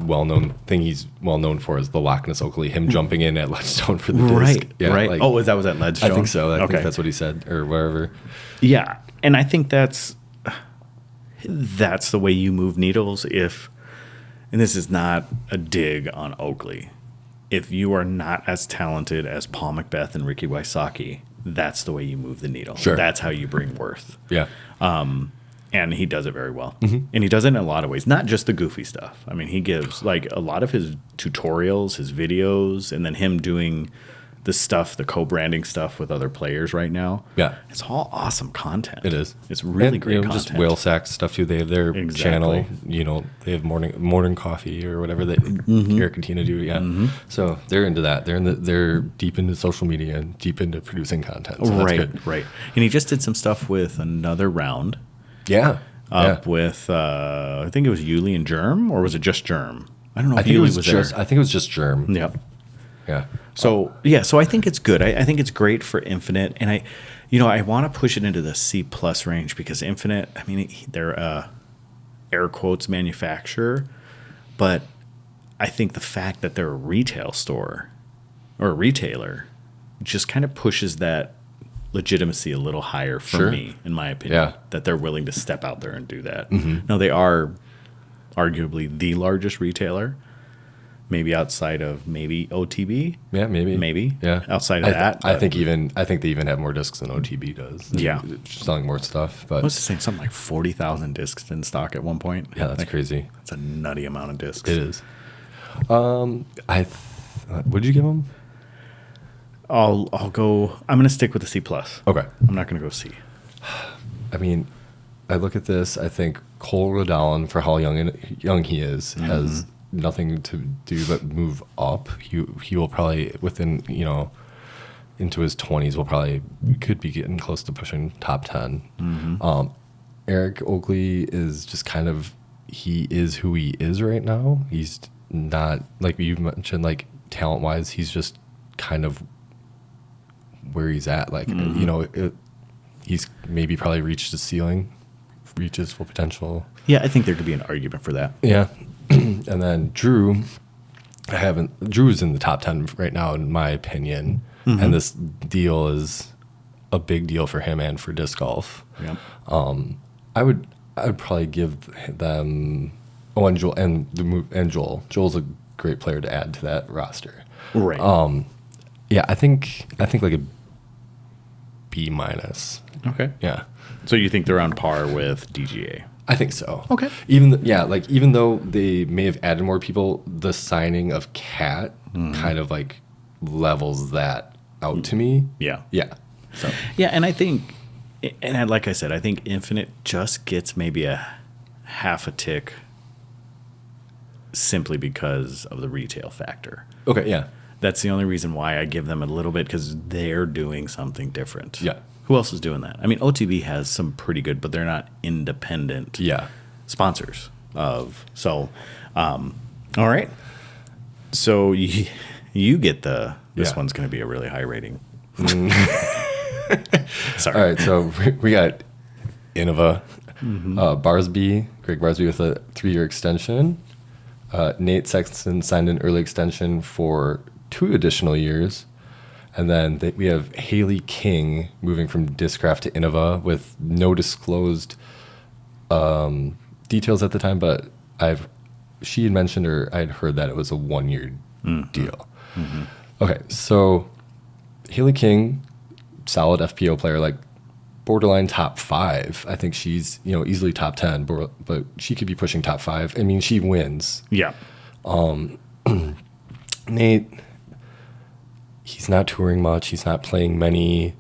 Speaker 2: well-known thing he's well-known for is the Loch Ness Oakley, him jumping in at Ledgestone for the disc.
Speaker 1: Right,
Speaker 2: Yeah,
Speaker 1: right.
Speaker 2: Like,
Speaker 1: was that Ledgestone?
Speaker 2: I think so. I
Speaker 1: Okay.
Speaker 2: think that's what he said, or wherever.
Speaker 1: Yeah, and I think that's the way you move needles. And this is not a dig on Oakley, if you are not as talented as Paul Macbeth and Ricky Wysocki, that's the way you move the needle.
Speaker 2: Sure.
Speaker 1: That's how you bring worth.
Speaker 2: Yeah.
Speaker 1: And he does it very well. And he does it in a lot of ways, not just the goofy stuff. I mean, he gives like a lot of his tutorials, his videos, and then him doing the stuff, the co-branding stuff with other players right now.
Speaker 2: Yeah.
Speaker 1: It's all awesome content.
Speaker 2: It is.
Speaker 1: It's really
Speaker 2: and,
Speaker 1: great content.
Speaker 2: Just Whale Sack stuff too. They have their channel. They have morning coffee or whatever that Eric and Tina do. Yeah. So they're into that. They're deep into social media and deep into producing content. So that's good.
Speaker 1: Right. And he just did some stuff with Another Round.
Speaker 2: Yeah.
Speaker 1: With I think it was Yuli and Germ, or was it just Germ? I don't know.
Speaker 2: I
Speaker 1: if
Speaker 2: think
Speaker 1: Yuli
Speaker 2: was
Speaker 1: there.
Speaker 2: I think it was just Germ.
Speaker 1: Yep.
Speaker 2: Yeah.
Speaker 1: So so I think it's good. I think it's great for Infinite, and I want to push it into the C plus range because Infinite, they're a air quotes manufacturer, but I think the fact that they're a retail store or a retailer just kind of pushes that legitimacy a little higher for me, in my opinion.
Speaker 2: Yeah.
Speaker 1: That they're willing to step out there and do that. Now they are arguably the largest retailer. Maybe outside of OTB.
Speaker 2: Yeah, maybe. Yeah.
Speaker 1: Outside of that.
Speaker 2: I think they even have more discs than OTB does.
Speaker 1: Yeah.
Speaker 2: Selling more stuff. But
Speaker 1: I was saying something like 40,000 discs in stock at one point.
Speaker 2: Yeah, that's crazy.
Speaker 1: That's a nutty amount of discs.
Speaker 2: It is. What did you give them?
Speaker 1: I'm going to stick with the C plus.
Speaker 2: Okay.
Speaker 1: I'm not going to go C.
Speaker 2: I look at this, I think Cole Rodallen, for how young he is, has nothing to do but move up. He will probably within into his 20s could be getting close to pushing top 10. Eric Oakley is just kind of, he is who he is right now. He's not, like you mentioned, like talent wise, he's just kind of where he's at. Like he's maybe probably reached his ceiling, reached his full potential.
Speaker 1: Yeah, I think there could be an argument for that.
Speaker 2: Yeah. And then Drew, Drew's in the top 10 right now, in my opinion. And this deal is a big deal for him and for disc golf.
Speaker 1: Yep.
Speaker 2: I would probably give them, and Joel. Joel's a great player to add to that roster.
Speaker 1: Right.
Speaker 2: Yeah, I think like a B minus.
Speaker 1: Okay.
Speaker 2: Yeah.
Speaker 1: So you think they're on par with DGA?
Speaker 2: I think so.
Speaker 1: Okay.
Speaker 2: Even though they may have added more people, the signing of Cat kind of like levels that out to me.
Speaker 1: Yeah.
Speaker 2: Yeah. So
Speaker 1: Yeah, and I think, like I said, I think Infinite just gets maybe a half a tick simply because of the retail factor.
Speaker 2: okay, yeah.
Speaker 1: That's the only reason why I give them a little bit, because they're doing something different.
Speaker 2: Yeah.
Speaker 1: Who else is doing that? I mean, OTB has some pretty good, but they're not independent
Speaker 2: Yeah.
Speaker 1: sponsors of. So, all right. So you get this
Speaker 2: Yeah.
Speaker 1: one's going to be a really high rating. Sorry.
Speaker 2: All right, so we got Innova, Barsby, Greg Barsby with a 3-year extension. Nate Sexton signed an early extension for 2 additional years. And then we have Haley King moving from Discraft to Innova with no disclosed details at the time, but she had mentioned, or I'd heard that it was a 1-year deal. Mm-hmm. Okay, so Haley King, solid FPO player, like borderline top 5. I think she's easily top 10, but she could be pushing top 5. I mean, she wins.
Speaker 1: Yeah.
Speaker 2: Nate, he's not touring much. He's not playing many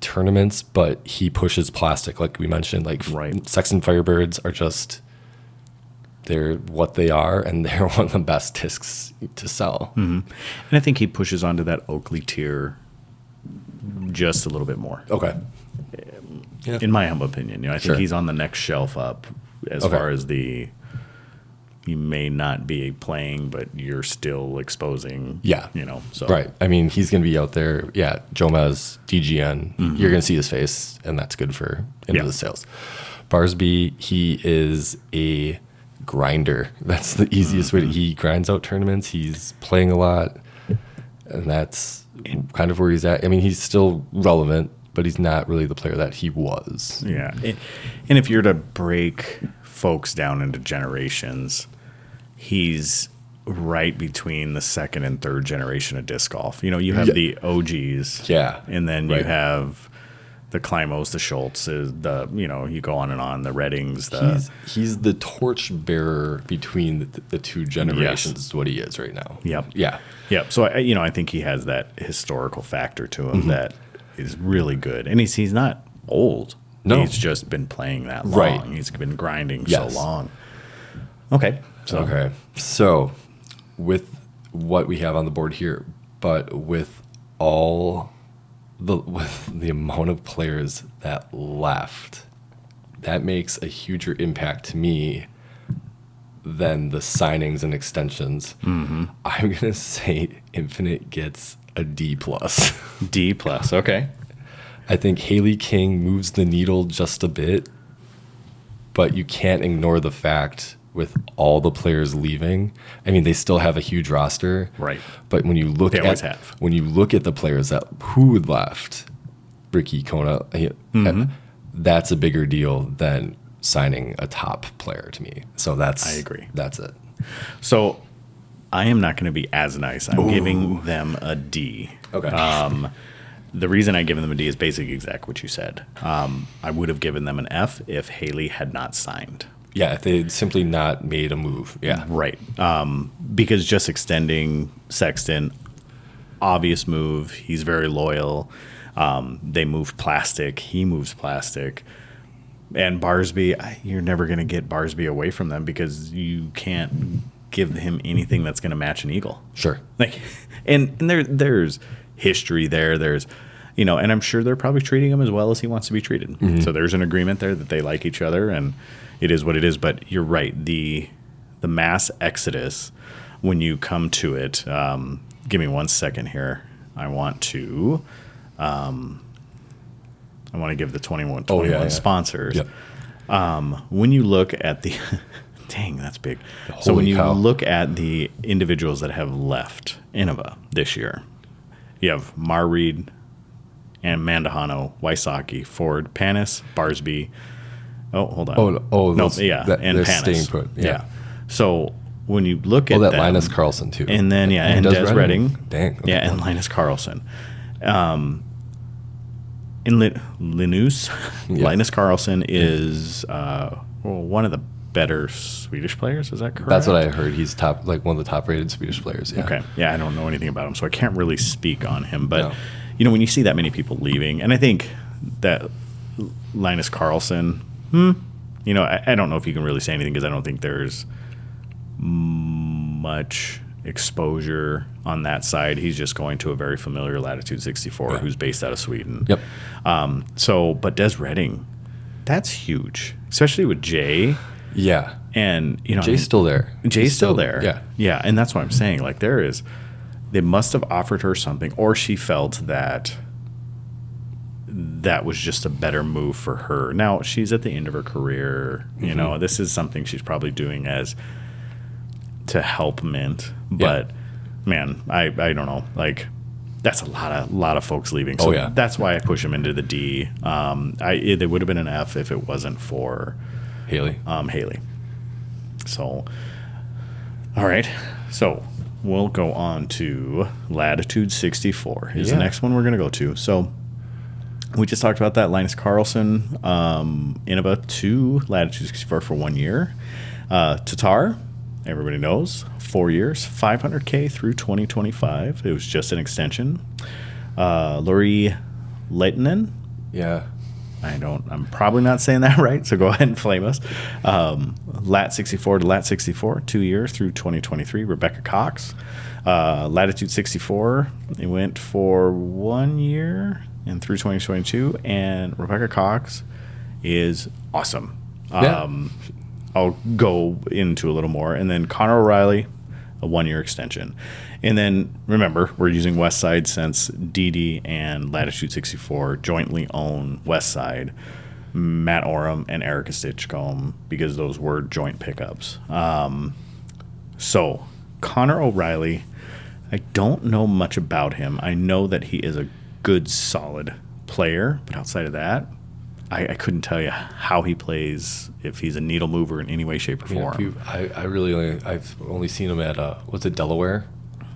Speaker 2: tournaments, but he pushes plastic, like we mentioned. Like
Speaker 1: Right.
Speaker 2: Sexton Firebirds are just, they're what they are, and they're one of the best discs to sell.
Speaker 1: And I think he pushes onto that Oakley tier just a little bit more.
Speaker 2: Okay. Yeah.
Speaker 1: In my humble opinion. I think
Speaker 2: Sure.
Speaker 1: he's on the next shelf up as
Speaker 2: Okay.
Speaker 1: far as you may not be playing, but you're still exposing.
Speaker 2: Yeah.
Speaker 1: So
Speaker 2: Right. I mean, he's going to be out there. Yeah. Jomez, DGN. You're going to see his face, and that's good for into
Speaker 1: Yeah.
Speaker 2: the sales. Barsby, he is a grinder. That's the easiest way. He grinds out tournaments. He's playing a lot, and that's kind of where he's at. I mean, he's still relevant, but he's not really the player that he was.
Speaker 1: Yeah. And if you're to break folks down into generations, he's right between the second and third generation of disc golf. You have the OGs.
Speaker 2: Yeah.
Speaker 1: And then
Speaker 2: Right.
Speaker 1: you have the Klymos, the Schultzes, you go on and on, the Reddings.
Speaker 2: He's the torch bearer between the 2 generations.
Speaker 1: Yes.
Speaker 2: Is what he is right now.
Speaker 1: Yep.
Speaker 2: Yeah.
Speaker 1: Yep. So I think he has that historical factor to him that is really good, and he's not old.
Speaker 2: No.
Speaker 1: He's just been playing that long.
Speaker 2: Right.
Speaker 1: He's been grinding
Speaker 2: Yes.
Speaker 1: so long. Okay.
Speaker 2: So with what we have on the board here, but with the amount of players that left, that makes a huger impact to me than the signings and extensions. I'm gonna say Infinite gets a D+.
Speaker 1: D+. Okay.
Speaker 2: I think Haley King moves the needle just a bit, but you can't ignore the fact with all the players leaving. I mean, they still have a huge roster,
Speaker 1: Right.
Speaker 2: But when you look
Speaker 1: They always have.
Speaker 2: when you look at the players who left, Ricky Kona, that's a bigger deal than signing a top player to me. So
Speaker 1: I agree.
Speaker 2: That's it.
Speaker 1: So I am not going to be as nice. I'm giving them a D.
Speaker 2: Okay.
Speaker 1: The reason I give them a D is basically exact what you said. I would have given them an F if Haley had not signed.
Speaker 2: Yeah, if they had simply not made a move. Yeah.
Speaker 1: Right. Because just extending Sexton, obvious move. He's very loyal. They moved plastic. He moves plastic. And Barsby, you're never going to get Barsby away from them because you can't give him anything that's going to match an Eagle.
Speaker 2: Sure.
Speaker 1: And there's history there. There's, and I'm sure they're probably treating him as well as he wants to be treated.
Speaker 2: Mm-hmm.
Speaker 1: So there's an agreement there that they like each other, and it is what it is. But you're right. The mass exodus, when you come to it, give me 1 second here. I want to give the 21 sponsors.
Speaker 2: Yep.
Speaker 1: When you look at the dang, that's big. So when you look at the individuals that have left Innova this year, you have Mar Reed and Mandahano, Wysocki, Ford, Panis, Barsby. Oh, hold on. And
Speaker 2: they're
Speaker 1: Panis.
Speaker 2: staying put. Yeah.
Speaker 1: So when you look at
Speaker 2: that
Speaker 1: them,
Speaker 2: Linus Carlson too,
Speaker 1: and then and
Speaker 2: Des
Speaker 1: Des Redding.
Speaker 2: Dang. Okay.
Speaker 1: Yeah, and Linus Carlson. Linus, Linus Carlson is one of the better Swedish players. Is that correct?
Speaker 2: That's what I heard. He's top, like one of the top rated Swedish players. Yeah.
Speaker 1: Okay. Yeah, I don't know anything about him, so I can't really speak on him. But,
Speaker 2: No.
Speaker 1: when you see that many people leaving, and I think that Linus Carlson, I don't know if you can really say anything because I don't think there's much exposure on that side. He's just going to a very familiar Latitude 64 who's based out of Sweden.
Speaker 2: Yep.
Speaker 1: But Des Redding, that's huge, especially with Jay.
Speaker 2: Yeah.
Speaker 1: And,
Speaker 2: Jay's still there.
Speaker 1: Jay's still there.
Speaker 2: Yeah.
Speaker 1: Yeah. And that's what I'm saying. Like, they must have offered her something, or she felt that was just a better move for her. Now, she's at the end of her career. This is something she's probably doing to help Mint. But, man, I don't know. Like, that's a lot of folks leaving. So that's why I push him into the D. It would have been an F if it wasn't for
Speaker 2: Haley.
Speaker 1: Haley. So, all right. So we'll go on to Latitude 64 is the next one we're going to go to. So we just talked about that. Linus Carlson, Innova 2, Latitude 64 for 1 year. Tatar, everybody knows, 4 years, $500K through 2025. It was just an extension. Lori Leitinen.
Speaker 2: Yeah.
Speaker 1: I'm probably not saying that right, so go ahead and flame us. Lat 64 to Lat 64, 2 years through 2023. Rebecca Cox. Latitude 64, it went for 1 year and through 2022. And Rebecca Cox is awesome. I'll go into a little more. And then Connor O'Reilly, a 1 year extension. And then remember, we're using Westside since DD and Latitude 64 jointly own Westside, Matt Oram and Erica Stitchcomb, because those were joint pickups. So Connor O'Reilly, I don't know much about him. I know that he is a good, solid player, but outside of that, I couldn't tell you how he plays, if he's a needle mover in any way, shape, or form.
Speaker 2: I've only seen him at what's it, Delaware,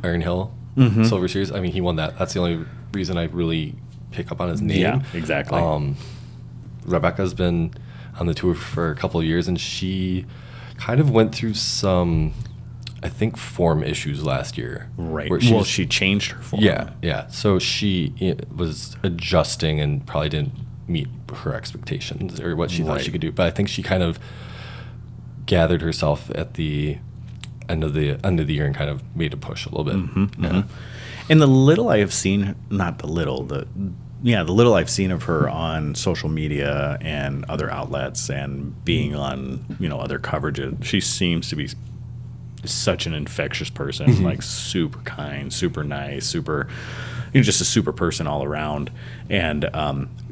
Speaker 2: Iron Hill, Silver Series. I mean, he won that. That's the only reason I really pick up on his name.
Speaker 1: Yeah, exactly.
Speaker 2: Rebecca's been on the tour for a couple of years, and she kind of went through some, I think, form issues last year.
Speaker 1: Right. She changed her form.
Speaker 2: Yeah. So she was adjusting and probably didn't meet her expectations or what she thought she could do. But I think she kind of gathered herself at the end of the year and kind of made a push a little bit.
Speaker 1: And the little I have seen, the little I've seen of her on social media and other outlets and being on, other coverages, she seems to be such an infectious person, like super kind, super nice, super, just a super person all around. And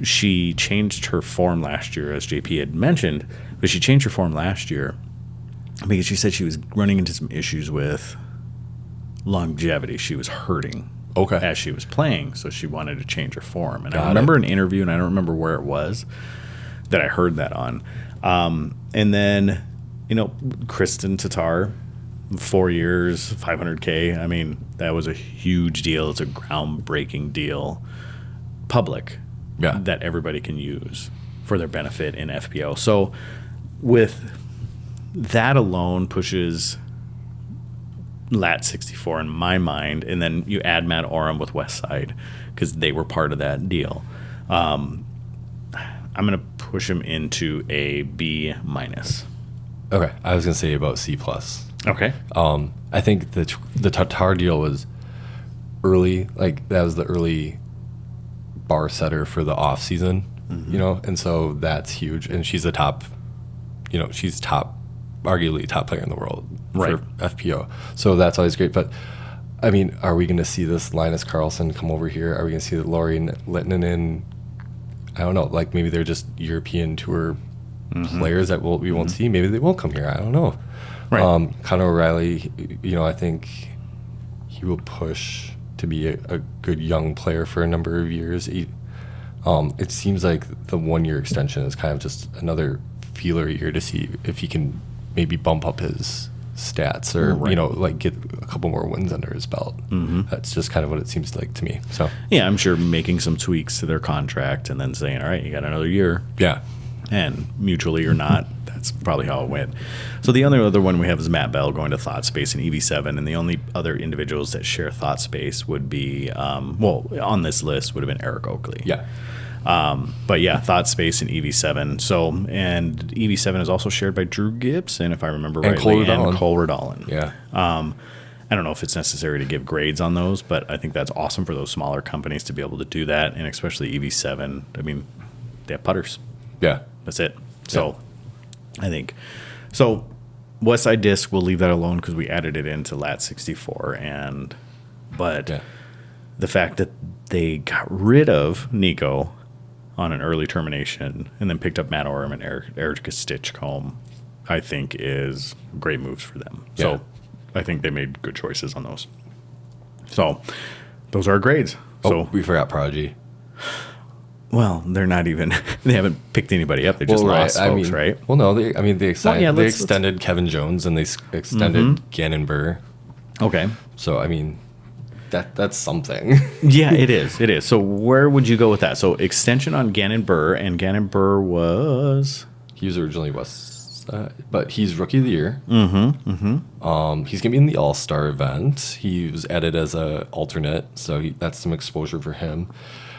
Speaker 1: she changed her form last year, as JP had mentioned, but she changed her form last year because she said she was running into some issues with longevity. She was hurting as she was playing, so she wanted to change her form. And I remember an interview, and I don't remember where it was, that I heard that on. And then, Kristen Tatar, 4 years, $500K. I mean, that was a huge deal. It's a groundbreaking deal, public, that everybody can use for their benefit in FPO. So with that alone pushes Lat 64 in my mind, and then you add Matt Oram with Westside because they were part of that deal. I'm going to push him into a B minus.
Speaker 2: Okay, I was going to say about C plus.
Speaker 1: Okay.
Speaker 2: I think the Tatar deal was early, like that was the early bar setter for the off season, and so that's huge. And she's a top, she's arguably top player in the world for FPO. So that's always great. But I mean, are we going to see this Linus Carlson come over here? Are we going to see the Lori Lettinen? I don't know. Like maybe they're just European tour players that we won't see. Maybe they won't come here. I don't know. Right. Connor O'Reilly, I think he will push to be a good young player for a number of years. It seems like the 1 year extension is kind of just another feeler year to see if he can maybe bump up his stats or
Speaker 1: Right.
Speaker 2: you know, like get a couple more wins under his belt. That's just kind of what it seems like to me. So
Speaker 1: Yeah, I'm sure making some tweaks to their contract and then saying, all right, you got another year.
Speaker 2: yeah,
Speaker 1: And mutually or not, that's probably how it went. So the only other one we have is Matt Bell going to ThoughtSpace and EV7, and the only other individuals that share ThoughtSpace would be, on this list would have been Eric Oakley.
Speaker 2: yeah,
Speaker 1: But yeah, ThoughtSpace and EV7. So, and EV7 is also shared by Drew Gibson, if I remember
Speaker 2: And
Speaker 1: rightly,
Speaker 2: Cole
Speaker 1: and Cole Redallen.
Speaker 2: yeah.
Speaker 1: I don't know if it's necessary to give grades on those, but I think that's awesome for those smaller companies to be able to do that, and especially EV7. I mean, they have putters.
Speaker 2: Yeah.
Speaker 1: That's it. So I think so. West Side Disc, we'll leave that alone because we added it into Lat 64, but
Speaker 2: Yeah.
Speaker 1: the fact that they got rid of Nico on an early termination and then picked up Matt Oram and Erica Stitchcomb, I think is great moves for them.
Speaker 2: Yeah.
Speaker 1: So I think they made good choices on those. So those are our grades.
Speaker 2: Oh,
Speaker 1: So
Speaker 2: we forgot Prodigy.
Speaker 1: well, they're not even. They haven't picked anybody up. They just lost folks, right?
Speaker 2: Well, no, they signed,
Speaker 1: yeah,
Speaker 2: they
Speaker 1: let's-
Speaker 2: extended Kevin Jones and they extended Gannon Burr.
Speaker 1: Okay.
Speaker 2: So I mean, that's something.
Speaker 1: Yeah, it is. It is. So where would you go with that? So extension on Gannon Burr, and Gannon Burr was
Speaker 2: He was originally West Side, but he's Rookie of the Year. He's gonna be in the All Star event. He was added as a alternate, so that's some exposure for him.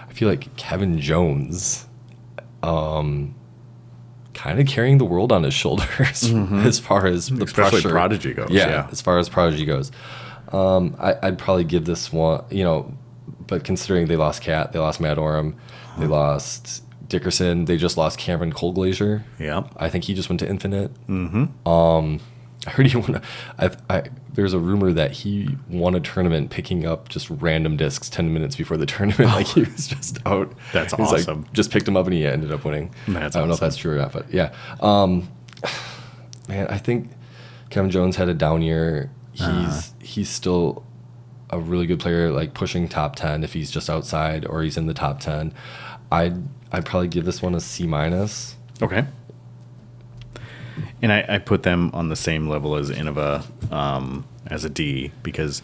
Speaker 2: I feel like Kevin Jones, kind of carrying the world on his shoulders as far as the
Speaker 1: Especially
Speaker 2: pressure.
Speaker 1: Prodigy goes,
Speaker 2: Yeah,
Speaker 1: yeah.
Speaker 2: as far as Prodigy goes, I'd probably give this one. You know, but considering they lost Cat, they lost Matt Oram, they lost Dickerson, they just lost Cameron Coldglazier.
Speaker 1: yeah.
Speaker 2: I think he just went to Infinite. I heard he won. There's a rumor that he won a tournament picking up just random discs 10 minutes before the tournament. Like he was just out.
Speaker 1: That's
Speaker 2: He was like,
Speaker 1: awesome.
Speaker 2: just picked him up and he ended up winning.
Speaker 1: That's
Speaker 2: I don't know if
Speaker 1: awesome.
Speaker 2: that's true or not, but yeah. Man, I think Kevin Jones had a down year. He's still a really good player, like pushing top 10 if he's just outside or he's in the top 10. I'd probably give this one a C minus.
Speaker 1: Okay. And I put them on the same level as Innova as a D because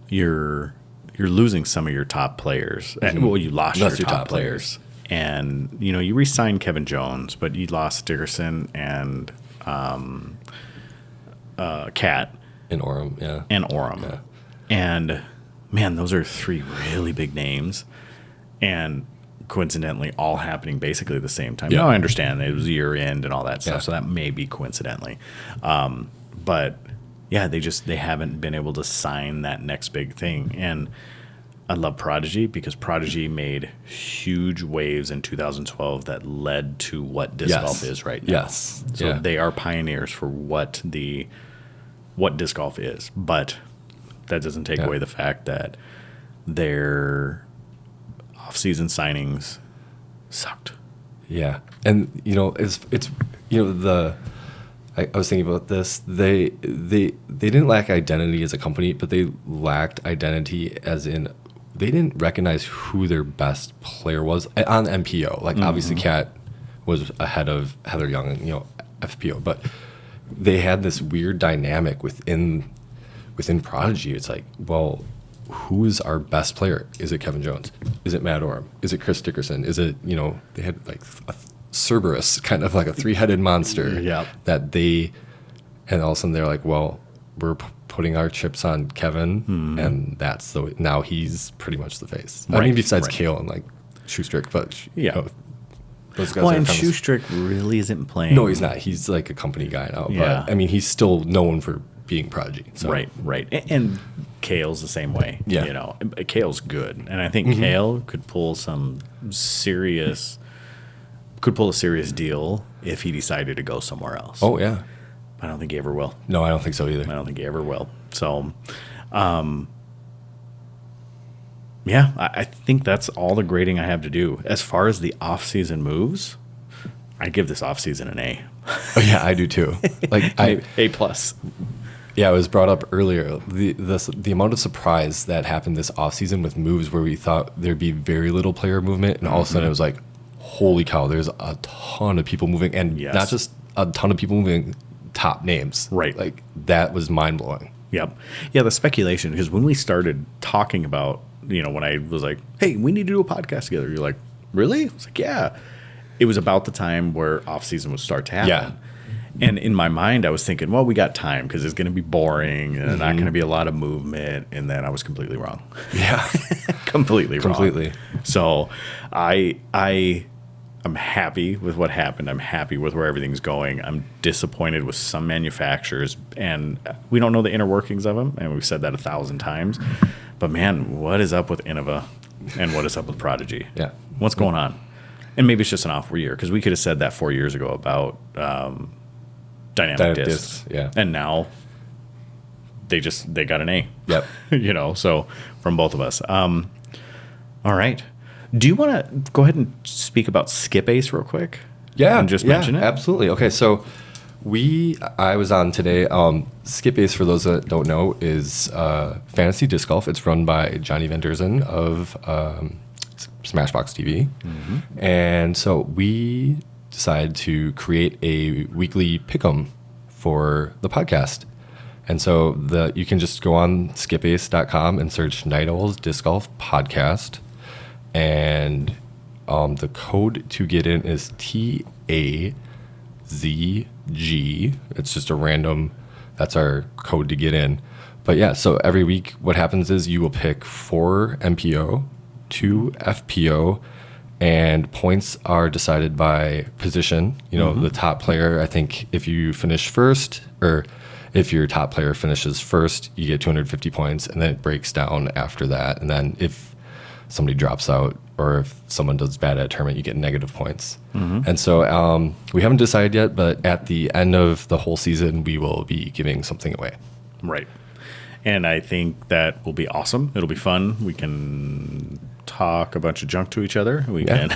Speaker 1: you're losing some of your top players. Well, you lost your top players. And, you re-signed Kevin Jones, but you lost Dickerson and Cat
Speaker 2: In Orem, yeah.
Speaker 1: and Oram.
Speaker 2: Yeah.
Speaker 1: And, man, those are three really big names. And coincidentally, all happening basically at the same time.
Speaker 2: Yeah.
Speaker 1: Now, I understand it was year end and all that stuff,
Speaker 2: Yeah.
Speaker 1: so that may be coincidentally. But, yeah, they haven't been able to sign that next big thing. And I love Prodigy because Prodigy made huge waves in 2012 that led to what disc golf is right now.
Speaker 2: Yes.
Speaker 1: So
Speaker 2: Yeah.
Speaker 1: they are pioneers for what disc golf is, but that doesn't take away the fact that their off-season signings sucked.
Speaker 2: Yeah, and it's I was thinking about this. They didn't lack identity as a company, but they lacked identity as in they didn't recognize who their best player was on MPO. Like obviously, Cat was ahead of Heather Young and FPO, but they had this weird dynamic within Prodigy. It's like, well, who is our best player? Is it Kevin Jones? Is it Matt Oram? Is it Chris Dickerson? Is it, they had like a Cerberus, kind of like a three-headed monster
Speaker 1: Yep.
Speaker 2: and all of a sudden they're like, well, we're putting our chips on Kevin, and that's now he's pretty much the face. I
Speaker 1: Right,
Speaker 2: mean, besides
Speaker 1: right.
Speaker 2: Kale and like Shoestrick, but
Speaker 1: Yeah.
Speaker 2: those guys
Speaker 1: Well,
Speaker 2: are
Speaker 1: and
Speaker 2: kind of-
Speaker 1: Shoestrick really isn't playing.
Speaker 2: No, he's not. He's like a company guy now,
Speaker 1: Yeah.
Speaker 2: but I mean, he's still known for being Prodigy. So.
Speaker 1: Right. And Kale's the same way.
Speaker 2: Yeah.
Speaker 1: Kale's good, and I think Kale could pull a serious deal if he decided to go somewhere else.
Speaker 2: Oh yeah.
Speaker 1: I don't think he ever will.
Speaker 2: No, I don't think so either.
Speaker 1: I don't think he ever will. So, yeah, I think that's all the grading I have to do. As far as the off-season moves, I give this off-season an A.
Speaker 2: Oh, yeah, I do too. Like
Speaker 1: A plus.
Speaker 2: Yeah, it was brought up earlier. The amount of surprise that happened this offseason with moves where we thought there'd be very little player movement, and all of a sudden it was like, holy cow, there's a ton of people moving, and
Speaker 1: Yes.
Speaker 2: not just a ton of people moving top names.
Speaker 1: Right.
Speaker 2: Like that was mind blowing.
Speaker 1: Yep. Yeah, the speculation, because when we started talking about, when I was like, hey, we need to do a podcast together, you're like, really? I was like, yeah. It was about the time where off season would start to happen.
Speaker 2: Yeah.
Speaker 1: And in my mind, I was thinking, well, we got time because it's going to be boring and not going to be a lot of movement. And then I was completely wrong.
Speaker 2: Yeah.
Speaker 1: Completely. So I'm happy with what happened. I'm happy with where everything's going. I'm disappointed with some manufacturers, and we don't know the inner workings of them. And we've said that 1,000 times. But man, what is up with Innova, and what is up with Prodigy?
Speaker 2: Yeah.
Speaker 1: What's going on? And maybe it's just an off year, because we could have said that 4 years ago about dynamic discs.
Speaker 2: Yeah.
Speaker 1: And now they got an A.
Speaker 2: Yep.
Speaker 1: So from both of us. All right. Do you want to go ahead and speak about Skip Ace real quick?
Speaker 2: Yeah.
Speaker 1: And just mention it?
Speaker 2: Absolutely. Okay. So I was on today. Skip Ace, for those that don't know, is fantasy disc golf. It's run by Johnny Van Derzen of Smashbox TV. Mm-hmm. And so we decided to create a weekly pick'em for the podcast. And so you can just go on skipace.com and search Night Owls Disc Golf Podcast. And the code to get in is TAZG. It's just a random, that's our code to get in. But yeah, so every week what happens is you will pick 4 MPO, 2 FPO, and points are decided by position. The top player, I think if you finish first, or if your top player finishes first, you get 250 points, and then it breaks down after that. And then if somebody drops out, or if someone does bad at a tournament, you get negative points. Mm-hmm. And so we haven't decided yet, but at the end of the whole season, we will be giving something away.
Speaker 1: Right. And I think that will be awesome. It'll be fun. We can talk a bunch of junk to each other. We can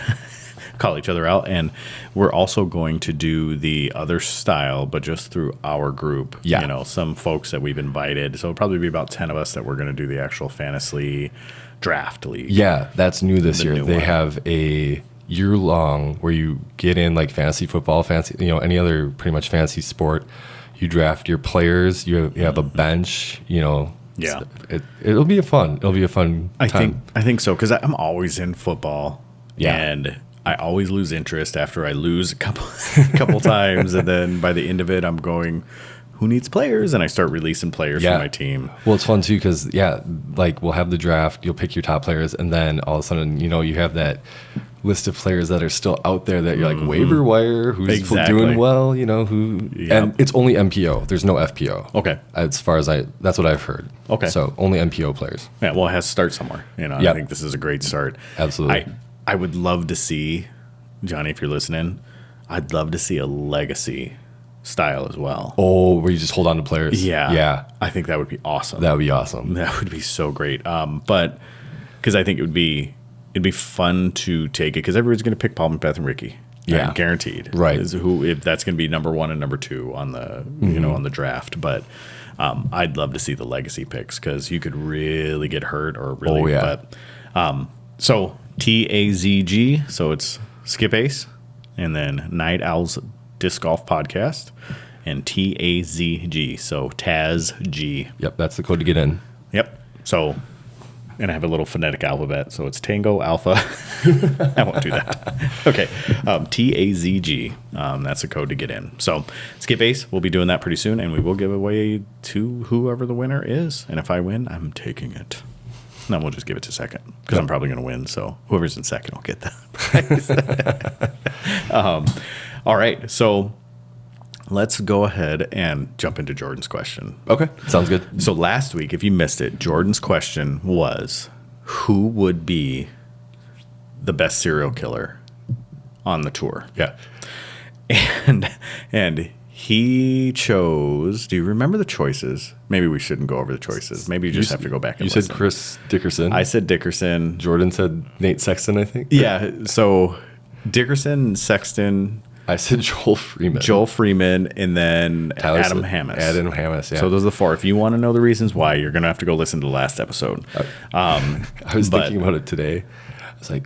Speaker 1: call each other out. And we're also going to do the other style, but just through our group.
Speaker 2: Yeah.
Speaker 1: Some folks that we've invited. So it'll probably be about 10 of us that we're going to do the actual fantasy draft league.
Speaker 2: Yeah, that's new this year. They have a year-long where you get in like fantasy football, any other pretty much fantasy sport. You draft your players. You have a bench. Yeah, it'll be fun. It'll be a fun time.
Speaker 1: I think so, because I'm always in football.
Speaker 2: Yeah.
Speaker 1: And I always lose interest after I lose a couple times, and then by the end of it, I'm going, who needs players? And I start releasing players for my team.
Speaker 2: Well, it's fun too because we'll have the draft. You'll pick your top players, and then all of a sudden, you have that list of players that are still out there that you're like waiver wire, who's doing well, and it's only MPO. There's no FPO.
Speaker 1: Okay.
Speaker 2: As far as that's what I've heard.
Speaker 1: Okay.
Speaker 2: So only MPO players.
Speaker 1: Yeah. Well, it has to start somewhere. I think this is a great start.
Speaker 2: Absolutely.
Speaker 1: I would love to see, Johnny, if you're listening, I'd love to see a legacy style as well.
Speaker 2: Oh, where you just hold on to players.
Speaker 1: Yeah. I think that would be awesome.
Speaker 2: That would be awesome.
Speaker 1: That would be so great. But because I think it'd be fun to take it, because everyone's going to pick Paul McBeth and Ricky.
Speaker 2: Yeah.
Speaker 1: Guaranteed.
Speaker 2: Right.
Speaker 1: If that's going to be number 1 and number 2 on the on the draft. But I'd love to see the legacy picks, because you could really get hurt or really.
Speaker 2: Oh yeah.
Speaker 1: But so TAZG. So it's Skip Ace, and then Night Owls Disc Golf Podcast, and TAZG. So TAZG.
Speaker 2: Yep, that's the code to get in.
Speaker 1: Yep. So, and I have a little phonetic alphabet. So it's Tango Alpha. I won't do that. Okay. TAZG. That's the code to get in. So Skip Ace, we'll be doing that pretty soon, and we will give away to whoever the winner is. And if I win, I'm taking it. Then we'll just give it to second, because I'm probably going to win. So whoever's in second will get that prize. All right. So let's go ahead and jump into Jordan's question.
Speaker 2: Okay. Sounds good.
Speaker 1: So last week, if you missed it, Jordan's question was, who would be the best serial killer on the tour?
Speaker 2: Yeah.
Speaker 1: And he chose, do you remember the choices? Maybe we shouldn't go over the choices. Maybe you just have to go back and listen.
Speaker 2: You said Chris Dickerson.
Speaker 1: I said Dickerson.
Speaker 2: Jordan said Nate Sexton, I think.
Speaker 1: Yeah. So Dickerson, Sexton.
Speaker 2: I said Joel Freeman.
Speaker 1: Joel Freeman, and then Adam Hammis.
Speaker 2: Adam Hammis, yeah.
Speaker 1: So those are the 4. If you want to know the reasons why, you're going to have to go listen to the last episode.
Speaker 2: I was thinking about it today. I was like,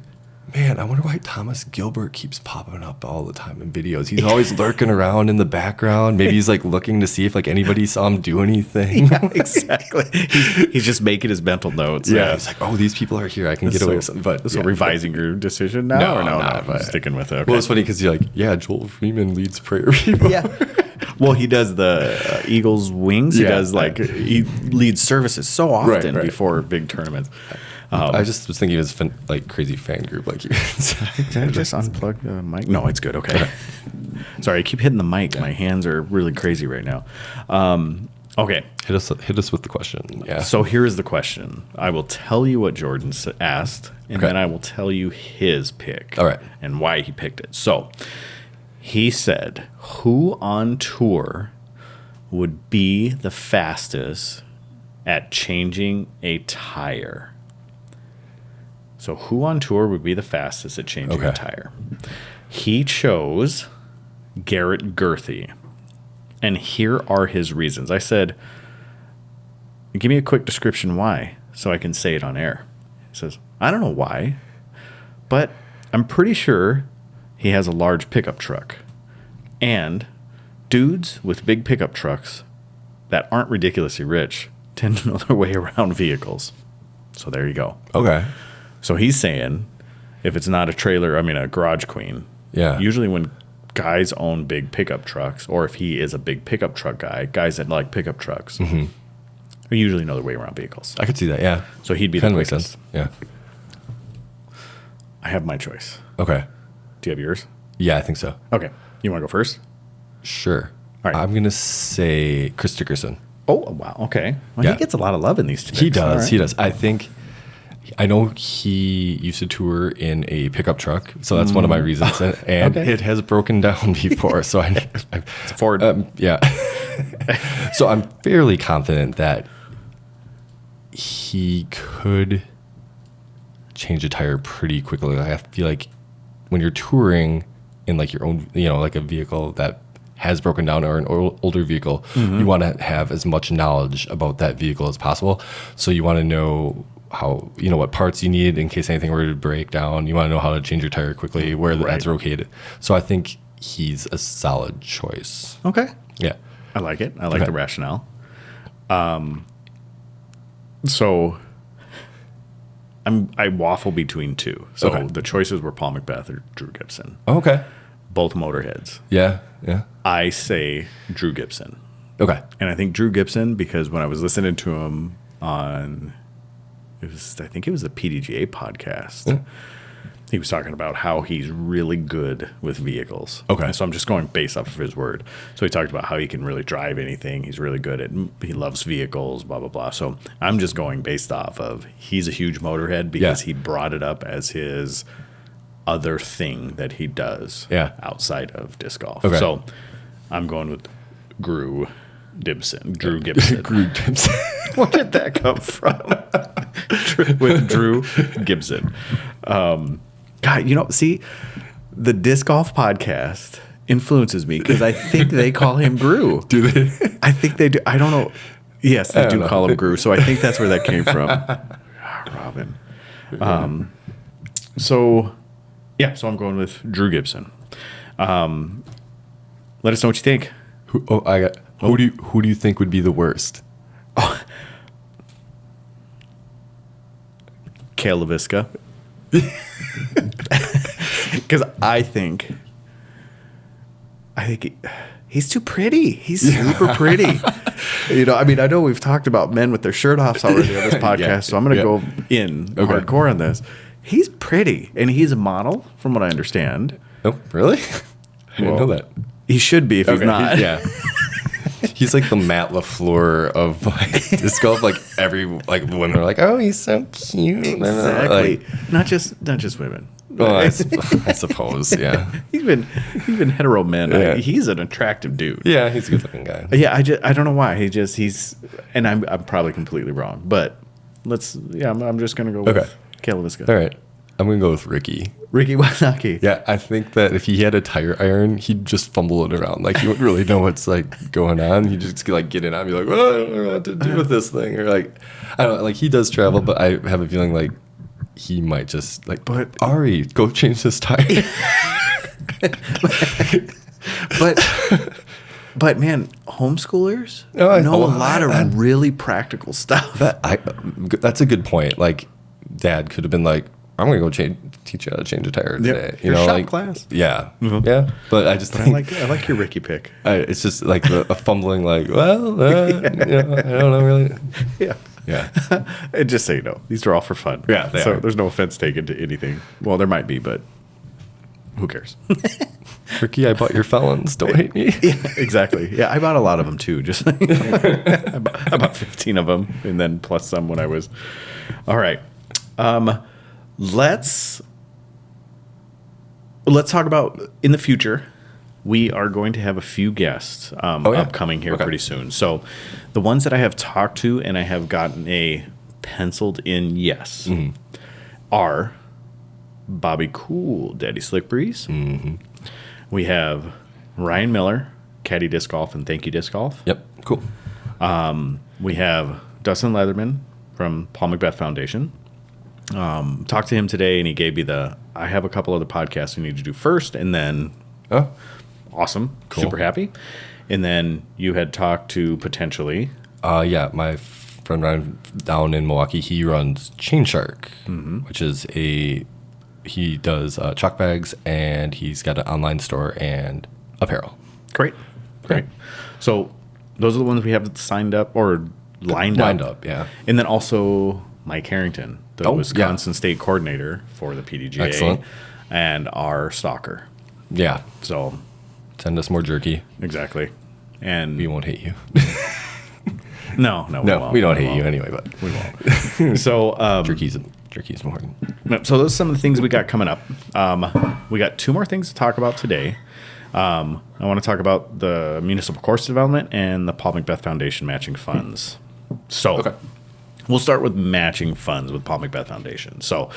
Speaker 2: man, I wonder why Thomas Gilbert keeps popping up all the time in videos. He's always lurking around in the background. Maybe he's like looking to see if like anybody saw him do anything.
Speaker 1: Yeah, exactly. He's just making his mental notes.
Speaker 2: Yeah, it's like, oh, these people are here. I can get away with something. But
Speaker 1: so revising your decision now?
Speaker 2: No,
Speaker 1: or no,
Speaker 2: not
Speaker 1: I'm sticking with it. Okay.
Speaker 2: Well, it's funny because you're like, yeah, Joel Freeman leads Prayer People.
Speaker 1: Yeah. Well, he does the Eagles Wings. He does he leads services so often before big tournaments.
Speaker 2: I just was thinking of his like crazy fan group, like you.
Speaker 1: Did I just unplug the mic? No, it's good. Okay. Sorry, I keep hitting the mic. My hands are really crazy right now. Okay.
Speaker 2: Hit us with the question. Yeah.
Speaker 1: So here is the question. I will tell you what Jordan asked, and then I will tell you his pick.
Speaker 2: All right.
Speaker 1: And why he picked it. So he said, who on tour would be the fastest at changing a tire? So who on tour would be the fastest at changing a tire? He chose Garrett Gurthie. And here are his reasons. I said, give me a quick description why, so I can say it on air. He says, I don't know why, but I'm pretty sure he has a large pickup truck. And dudes with big pickup trucks that aren't ridiculously rich tend to know their way around vehicles. So there you go.
Speaker 2: Okay.
Speaker 1: So he's saying if it's not a garage queen.
Speaker 2: Yeah.
Speaker 1: Usually when guys own big pickup trucks, or if he is a big pickup truck guy, guys that like pickup trucks usually know their way around vehicles.
Speaker 2: I could see that, yeah.
Speaker 1: So he'd be
Speaker 2: Kinda
Speaker 1: the
Speaker 2: makes
Speaker 1: quickest.
Speaker 2: sense. Yeah.
Speaker 1: I have my choice.
Speaker 2: Okay.
Speaker 1: Do you have yours?
Speaker 2: Yeah, I think so.
Speaker 1: Okay. You want to go first?
Speaker 2: Sure.
Speaker 1: All right.
Speaker 2: I'm going to say Chris Dickerson.
Speaker 1: Oh, wow. Okay. Well,
Speaker 2: Yeah.
Speaker 1: he gets a lot of love in these two.
Speaker 2: He does. He does. I know he used to tour in a pickup truck, so that's one of my reasons. And it has broken down before, so
Speaker 1: it's a Ford.
Speaker 2: Yeah. So I'm fairly confident that he could change a tire pretty quickly. I feel like when you're touring in like your own, like a vehicle that has broken down or an older vehicle, you want to have as much knowledge about that vehicle as possible. So you want to know what parts you need in case anything were to break down. You want to know how to change your tire quickly, where that's located. So I think he's a solid choice.
Speaker 1: Okay.
Speaker 2: Yeah.
Speaker 1: I like it. I like the rationale. So I waffle between two. So the choices were Paul Macbeth or Drew Gibson.
Speaker 2: Okay.
Speaker 1: Both motorheads.
Speaker 2: Yeah. Yeah.
Speaker 1: I say Drew Gibson.
Speaker 2: Okay.
Speaker 1: And I think Drew Gibson because when I was listening to him on I think it was the PDGA podcast. He was talking about how he's really good with vehicles.
Speaker 2: Okay.
Speaker 1: And so I'm just going based off of his word. So he talked about how he can really drive anything. He's really good at, he loves vehicles, blah, blah, blah. So I'm just going based off of he's a huge motorhead because he brought it up as his other thing that he does outside of disc golf.
Speaker 2: Okay.
Speaker 1: So I'm going with Drew Gibson. Drew Gibson. Where did that come from? With Drew Gibson. God, see, the disc golf podcast influences me because I think they call him Drew.
Speaker 2: Do they?
Speaker 1: I think they do. I don't know. Yes, they do call him Drew. So I think that's where that came from. Robin. So I'm going with Drew Gibson. Let us know what you think.
Speaker 2: Who do you think would be the worst?
Speaker 1: Cale LaVisca. Because I think he's too pretty. He's super pretty. I know we've talked about men with their shirt offs already on this podcast, so I'm going to go hardcore on this. He's pretty, and he's a model, from what I understand.
Speaker 2: Oh, really? I didn't know that.
Speaker 1: He should be if he's not.
Speaker 2: Yeah. He's like the Matt LaFleur of disc golf. Like women are like, oh, he's so cute.
Speaker 1: Exactly. Not just women.
Speaker 2: Well, I suppose. Yeah.
Speaker 1: even hetero men.
Speaker 2: Yeah.
Speaker 1: He's an attractive dude.
Speaker 2: Yeah, he's a good looking guy.
Speaker 1: Yeah, I don't know why. He's and I'm probably completely wrong, but I'm just gonna go with Cale LaVisca.
Speaker 2: All right. I'm gonna go with Ricky
Speaker 1: Wysocki.
Speaker 2: Yeah, I think that if he had a tire iron, he'd just fumble it around. Like, he wouldn't really know what's, going on. He'd just, get it on and be like, well, I don't know what to do with this thing. Or, I don't know. Like, he does travel, but I have a feeling, he might just like,
Speaker 1: But-
Speaker 2: Ari, go change this tire.
Speaker 1: But man, homeschoolers
Speaker 2: Oh, I
Speaker 1: know
Speaker 2: know.
Speaker 1: a lot of really practical stuff.
Speaker 2: That's a good point. Like, Dad could have been like, I'm gonna go teach you how to change a tire today.
Speaker 1: Your shop class.
Speaker 2: Yeah,
Speaker 1: Mhm.
Speaker 2: yeah. But I just think
Speaker 1: I like your Ricky pick.
Speaker 2: it's just like a fumbling. Like, well, I don't know really.
Speaker 1: Yeah.
Speaker 2: Yeah,
Speaker 1: And just so you know, these are all for fun.
Speaker 2: Yeah, they
Speaker 1: so
Speaker 2: are.
Speaker 1: there's no offense taken to anything. Well, there might be, but who cares?
Speaker 2: Ricky, I bought your felons. Don't hate me.
Speaker 1: Yeah, exactly. Yeah, I bought a lot of them too. Just I bought 15 of them, and then plus some when I was. All right, let's talk about in the future. We are going to have a few guests upcoming here pretty soon. So the ones that I have talked to and I have gotten a penciled in yes are Bobby Cool, Daddy Slick Breeze. We have Ryan Miller, Caddy Disc Golf and Thank You Disc Golf.
Speaker 2: Yep, cool.
Speaker 1: We have Dustin Leatherman from Paul Macbeth Foundation. Talked to him today, and he gave me I have a couple other podcasts we need to do first, and then
Speaker 2: Oh,
Speaker 1: awesome,
Speaker 2: Cool.
Speaker 1: super happy. And then you had talked to potentially
Speaker 2: yeah. My friend Ryan down in Milwaukee, he runs Chain Shark, which is he does chalk bags, and he's got an online store and apparel.
Speaker 1: Great. So those are the ones we have signed up or lined up.
Speaker 2: Yeah.
Speaker 1: And then also Mike Harrington, the
Speaker 2: Oh,
Speaker 1: Wisconsin State Coordinator for the PDGA,
Speaker 2: Excellent.
Speaker 1: and our stalker.
Speaker 2: Yeah.
Speaker 1: So
Speaker 2: Send us more jerky.
Speaker 1: exactly. And
Speaker 2: We won't hate you.
Speaker 1: no,
Speaker 2: No, we don't hate you anyway, but
Speaker 1: We won't. So
Speaker 2: jerky's important.
Speaker 1: So those are some of the things we got coming up. We got two more things to talk about today. I want to talk about the municipal course development and the Paul Macbeth Foundation matching funds. So
Speaker 2: Okay.
Speaker 1: we'll start with matching funds with Paul Macbeth Foundation. So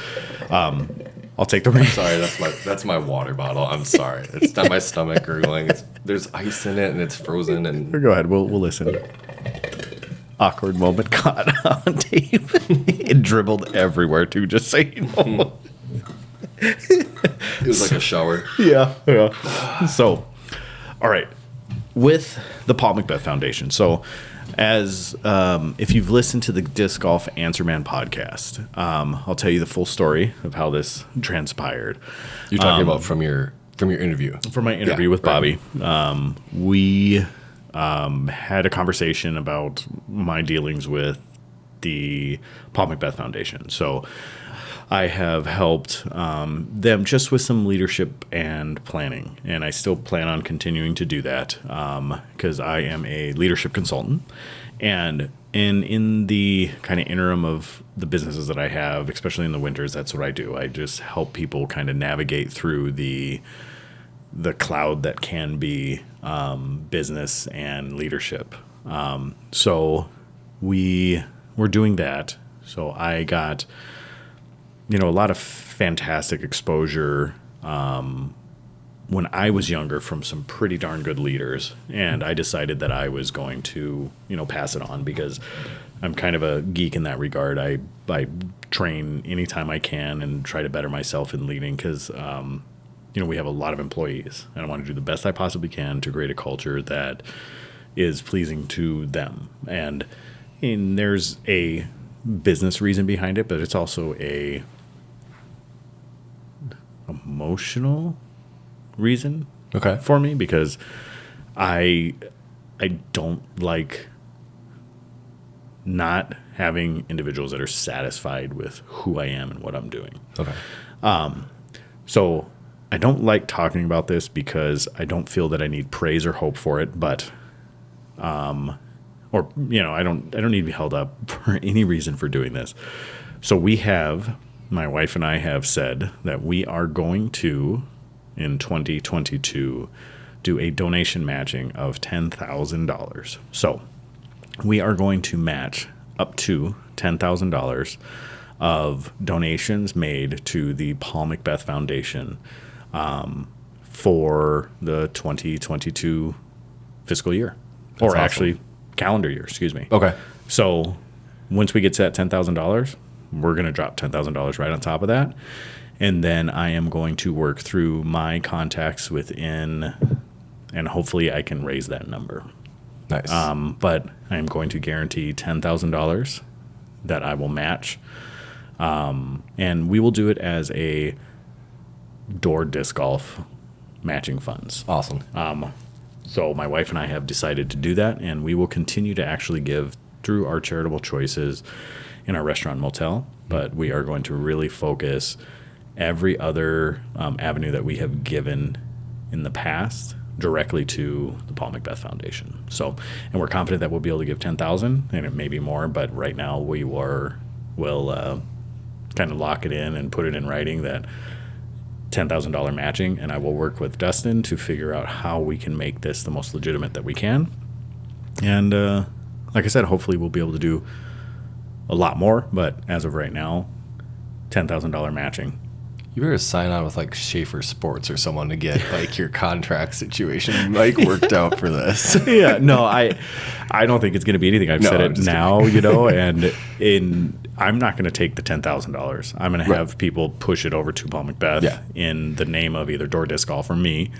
Speaker 1: I'll take the reins.
Speaker 2: Sorry, that's my water bottle. I'm sorry. It's got my stomach gurgling. There's ice in it and it's frozen and
Speaker 1: Go ahead. We'll listen. Awkward moment caught on tape. It dribbled everywhere too, just so you know.
Speaker 2: it was like a shower.
Speaker 1: Yeah. So, all right, with the Paul Macbeth Foundation. So, as if you've listened to the Disc Golf Answer Man podcast, I'll tell you the full story of how this transpired.
Speaker 2: You're talking about from your interview.
Speaker 1: For my interview with Bobby, we had a conversation about my dealings with the Paul Macbeth Foundation. So I have helped them just with some leadership and planning, and I still plan on continuing to do that because I am a leadership consultant. And in the kind of interim of the businesses that I have, especially in the winters, that's what I do. I just help people kind of navigate through the cloud that can be business and leadership. So we were doing that. So I got, a lot of fantastic exposure when I was younger from some pretty darn good leaders. And I decided that I was going to, pass it on because I'm kind of a geek in that regard. I train anytime I can and try to better myself in leading because, we have a lot of employees, and I want to do the best I possibly can to create a culture that is pleasing to them. And there's a business reason behind it, but it's also a emotional reason for me because I don't like not having individuals that are satisfied with who I am and what I'm doing. So I don't like talking about this because I don't feel that I need praise or hope for it, but I don't need to be held up for any reason for doing this. So my wife and I have said that we are going to, in 2022, do a donation matching of $10,000. So we are going to match up to $10,000 of donations made to the Paul Macbeth Foundation for the 2022 fiscal year.
Speaker 2: That's
Speaker 1: or
Speaker 2: awesome.
Speaker 1: actually calendar year, excuse me.
Speaker 2: Okay.
Speaker 1: So once we get to that $10,000, we're going to drop $10,000 right on top of that. And then I am going to work through my contacts within, and hopefully I can raise that number.
Speaker 2: Nice.
Speaker 1: But I am going to guarantee $10,000 that I will match. And we will do it as a door disc golf matching funds.
Speaker 2: Awesome.
Speaker 1: So my wife and I have decided to do that, and we will continue to actually give through our charitable choices in our restaurant motel, but we are going to really focus every other avenue that we have given in the past directly to the Paul Macbeth Foundation. So, and we're confident that we'll be able to give 10,000, and it may be more, but right now will kind of lock it in and put it in writing that $10,000 matching, and I will work with Dustin to figure out how we can make this the most legitimate that we can. And like I said, hopefully we'll be able to do a lot more, but as of right now, $10,000 matching.
Speaker 2: You better sign on with like Schaefer Sports or someone to get like your contract situation like worked out for this.
Speaker 1: Yeah, no, I don't think it's going to be anything. I've said it now, and I'm not going to take the $10,000. I'm going to have people push it over to Paul Macbeth in the name of either Door Disc Golf or me,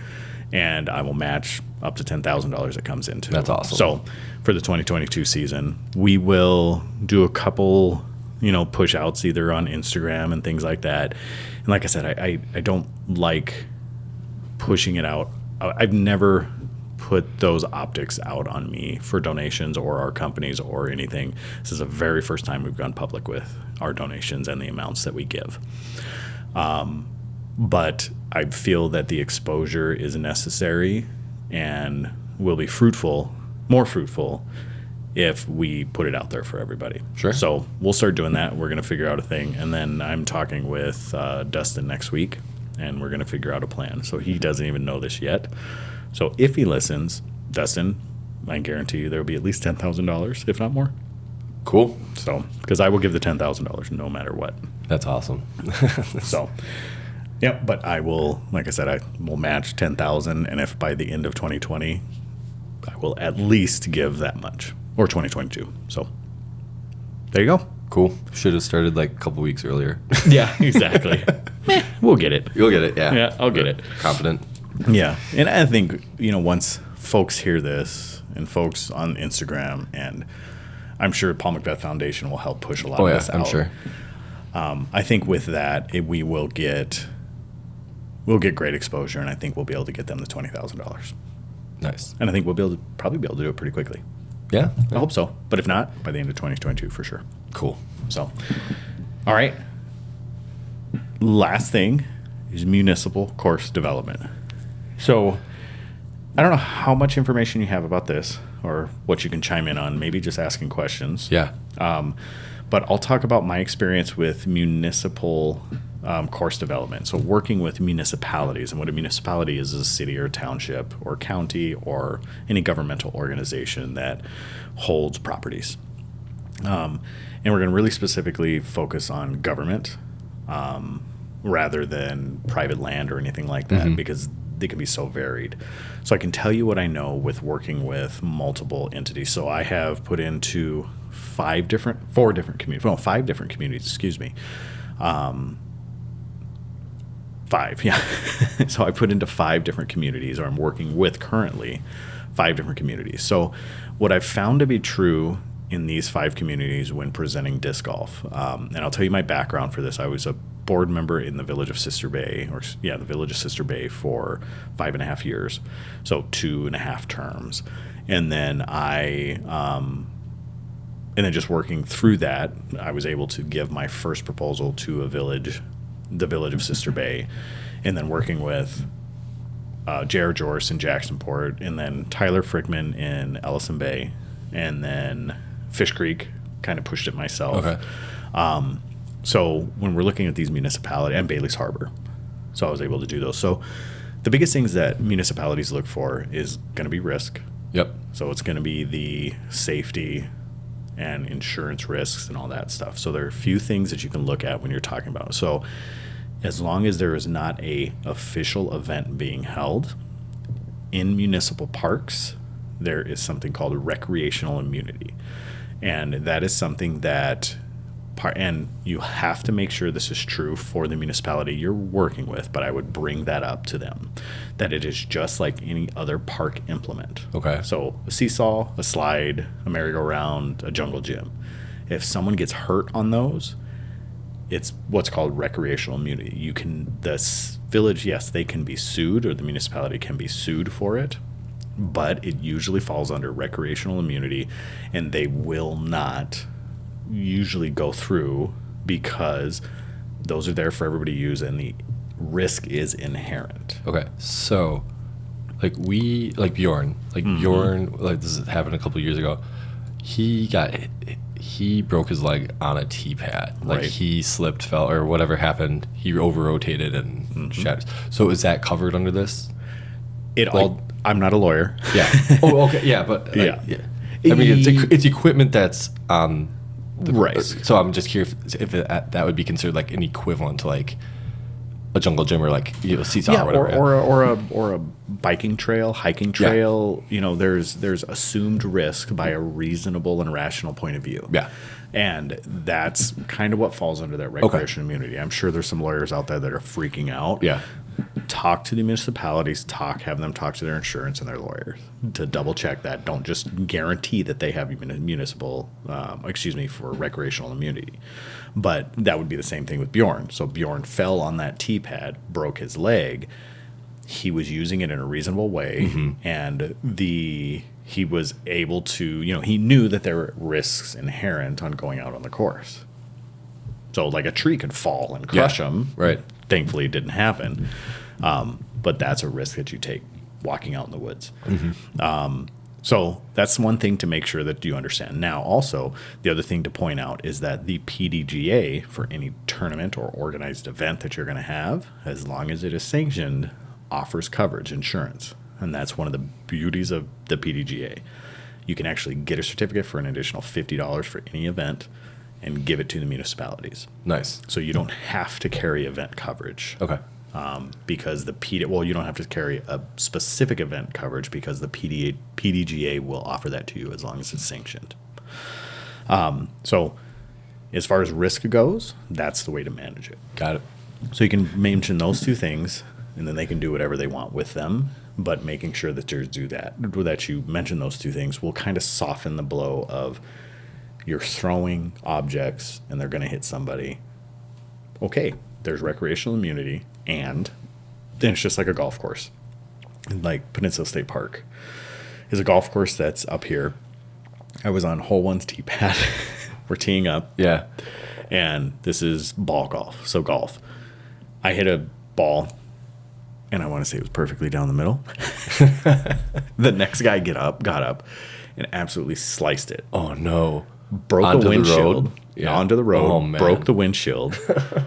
Speaker 1: and I will match up to $10,000 that comes into.
Speaker 2: That's awesome.
Speaker 1: So for the 2022 season, we will do a couple, push outs either on Instagram and things like that. And like I said, I don't like pushing it out. I've never put those optics out on me for donations or our companies or anything. This is the very first time we've gone public with our donations and the amounts that we give. But I feel that the exposure is necessary and will be more fruitful if we put it out there for everybody.
Speaker 2: Sure.
Speaker 1: So we'll start doing that. We're going to figure out a thing. And then I'm talking with Dustin next week, and we're going to figure out a plan. So he doesn't even know this yet. So if he listens, Dustin, I guarantee you there will be at least $10,000, if not more.
Speaker 2: Cool.
Speaker 1: So, because I will give the $10,000 no matter what.
Speaker 2: That's awesome.
Speaker 1: So, yep. But I will, like I said, I will match 10,000, and if by the end of 2020, I will at least give that much, or 2022. So, there you go.
Speaker 2: Cool. Should have started like a couple weeks earlier.
Speaker 1: Yeah, exactly. We'll get it.
Speaker 2: You'll get it. Yeah.
Speaker 1: Yeah, I'll get it.
Speaker 2: Confident.
Speaker 1: Yeah, and I think once folks hear this and folks on Instagram, and I'm sure Paul Macbeth Foundation will help push a lot of this out.
Speaker 2: I'm sure.
Speaker 1: I think with that, we'll get great exposure, and I think we'll be able to get them the $20,000.
Speaker 2: Nice.
Speaker 1: And I think we'll probably be able to do it pretty quickly.
Speaker 2: Yeah.
Speaker 1: I hope so. But if not, by the end of 2022 for sure.
Speaker 2: Cool.
Speaker 1: So, all right. Last thing is municipal course development. So, I don't know how much information you have about this or what you can chime in on, maybe just asking questions.
Speaker 2: Yeah.
Speaker 1: But I'll talk about my experience with municipal course development. So working with municipalities, and what a municipality is a city or township or county or any governmental organization that holds properties. And we're going to really specifically focus on government rather than private land or anything like that, because they can be so varied. So I can tell you what I know with working with multiple entities. So I have put into five different communities, excuse me. Five, yeah. So I put into 5 different communities, or I'm working with currently 5 different communities. So what I've found to be true in these 5 communities when presenting disc golf, and I'll tell you my background for this. I was a board member in the Village of Sister Bay, the Village of Sister Bay for 5.5 years, so 2.5 terms. And then and then just working through that, I was able to give my first proposal to the Village of Sister Bay, and then working with Jared Jorse in Jacksonport, and then Tyler Frickman in Ellison Bay, and then Fish Creek, kind of pushed it myself.
Speaker 2: Okay.
Speaker 1: So when we're looking at these municipalities, and Bailey's Harbor, so I was able to do those. So the biggest things that municipalities look for is going to be risk.
Speaker 2: Yep.
Speaker 1: So it's going to be the safety and insurance risks and all that stuff. So there are a few things that you can look at when you're talking about it. So as long as there is not a official event being held in municipal parks, there is something called recreational immunity. And that is something that and you have to make sure this is true for the municipality you're working with, but I would bring that up to them, that it is just like any other park implement.
Speaker 2: Okay.
Speaker 1: So a seesaw, a slide, a merry-go-round, a jungle gym. If someone gets hurt on those, it's what's called recreational immunity. Village, yes, they can be sued, or the municipality can be sued for it, but it usually falls under recreational immunity, and they will not usually go through because those are there for everybody to use, and the risk is inherent.
Speaker 2: Okay. So, like Bjorn, like this happened a couple of years ago. He broke his leg on a tee pad. Like
Speaker 1: Right.
Speaker 2: he slipped, fell, or whatever happened. He over-rotated and shattered. So is that covered under this?
Speaker 1: I'm not a lawyer.
Speaker 2: Yeah. Oh, okay. Yeah, but
Speaker 1: Yeah.
Speaker 2: I mean, it's equipment that's
Speaker 1: Right.
Speaker 2: So I'm just curious if that would be considered like an equivalent to like a jungle gym or like seesaw
Speaker 1: Yeah,
Speaker 2: or whatever.
Speaker 1: or a biking trail, hiking trail. You know, there's assumed risk by a reasonable and rational point of view.
Speaker 2: Yeah.
Speaker 1: And that's kind of what falls under that recreational immunity. I'm sure there's some lawyers out there that are freaking out.
Speaker 2: Yeah.
Speaker 1: Talk to the municipalities, have them talk to their insurance and their lawyers to double check that. Don't just guarantee that they have for recreational immunity. But that would be the same thing with Bjorn. So Bjorn fell on that tee pad, broke his leg. He was using it in a reasonable way, and he was able to, he knew that there were risks inherent on going out on the course. So like a tree could fall and crush him.
Speaker 2: Right.
Speaker 1: Thankfully, it didn't happen. But that's a risk that you take walking out in the woods. So that's one thing to make sure that you understand. Now, also, the other thing to point out is that the PDGA, for any tournament or organized event that you're going to have, as long as it is sanctioned, offers coverage insurance. And that's one of the beauties of the PDGA. You can actually get a certificate for an additional $50 for any event and give it to the municipalities.
Speaker 2: Nice.
Speaker 1: So you don't have to carry event coverage.
Speaker 2: Okay.
Speaker 1: Because you don't have to carry a specific event coverage because the PDGA will offer that to you as long as it's sanctioned. So as far as risk goes, that's the way to manage it.
Speaker 2: Got it.
Speaker 1: So you can mention those two things, and then they can do whatever they want with them. But making sure that that you mention those two things will kind of soften the blow of you're throwing objects and they're going to hit somebody. Okay, there's recreational immunity, and then it's just like a golf course. Like Peninsula State Park is a golf course that's up here. I was on hole 1's tee pad. We're teeing up.
Speaker 2: Yeah.
Speaker 1: And this is ball golf. So golf. I hit a ball, and I want to say it was perfectly down the middle. The next guy got up and absolutely sliced it.
Speaker 2: Oh, no.
Speaker 1: Broke
Speaker 2: Onto
Speaker 1: the
Speaker 2: the
Speaker 1: windshield.
Speaker 2: road? Yeah.
Speaker 1: Onto the road.
Speaker 2: Oh, man.
Speaker 1: Broke the windshield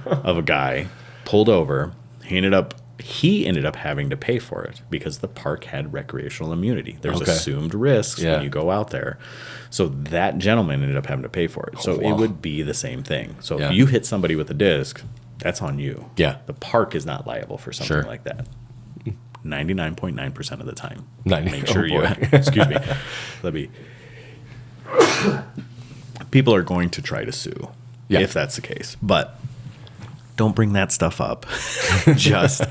Speaker 1: of a guy. Pulled over. He ended up having to pay for it because the park had recreational immunity. There's
Speaker 2: Okay.
Speaker 1: assumed risks
Speaker 2: Yeah.
Speaker 1: when you go out there. So that gentleman ended up having to pay for it. So
Speaker 2: wow.
Speaker 1: it would be the same thing. So
Speaker 2: Yeah.
Speaker 1: if you hit somebody with a disc, that's on you.
Speaker 2: Yeah.
Speaker 1: The park is not liable for something
Speaker 2: Sure.
Speaker 1: like that. 99.9% of the time.
Speaker 2: 90.
Speaker 1: Make sure
Speaker 2: Oh,
Speaker 1: you
Speaker 2: boy.
Speaker 1: excuse me. People are going to try to sue if that's the case. But don't bring that stuff up. Just,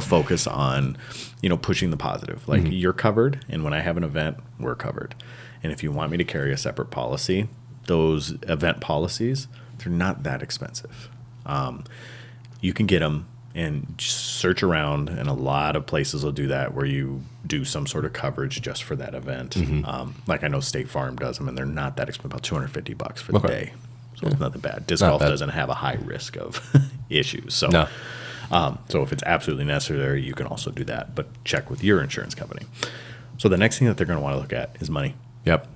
Speaker 1: focus on, pushing the positive. Like you're covered, and when I have an event, we're covered. And if you want me to carry a separate policy, those event policies, they're not that expensive. You can get them and just search around, and a lot of places will do that where you do some sort of coverage just for that event. Like I know State Farm does them, and they're not that expensive, about $250 for the day. So it's not that bad. Disc golf doesn't have a high risk of issues. So,
Speaker 2: No.
Speaker 1: So if it's absolutely necessary, you can also do that, but check with your insurance company. So the next thing that they're going to want to look at is money.
Speaker 2: Yep.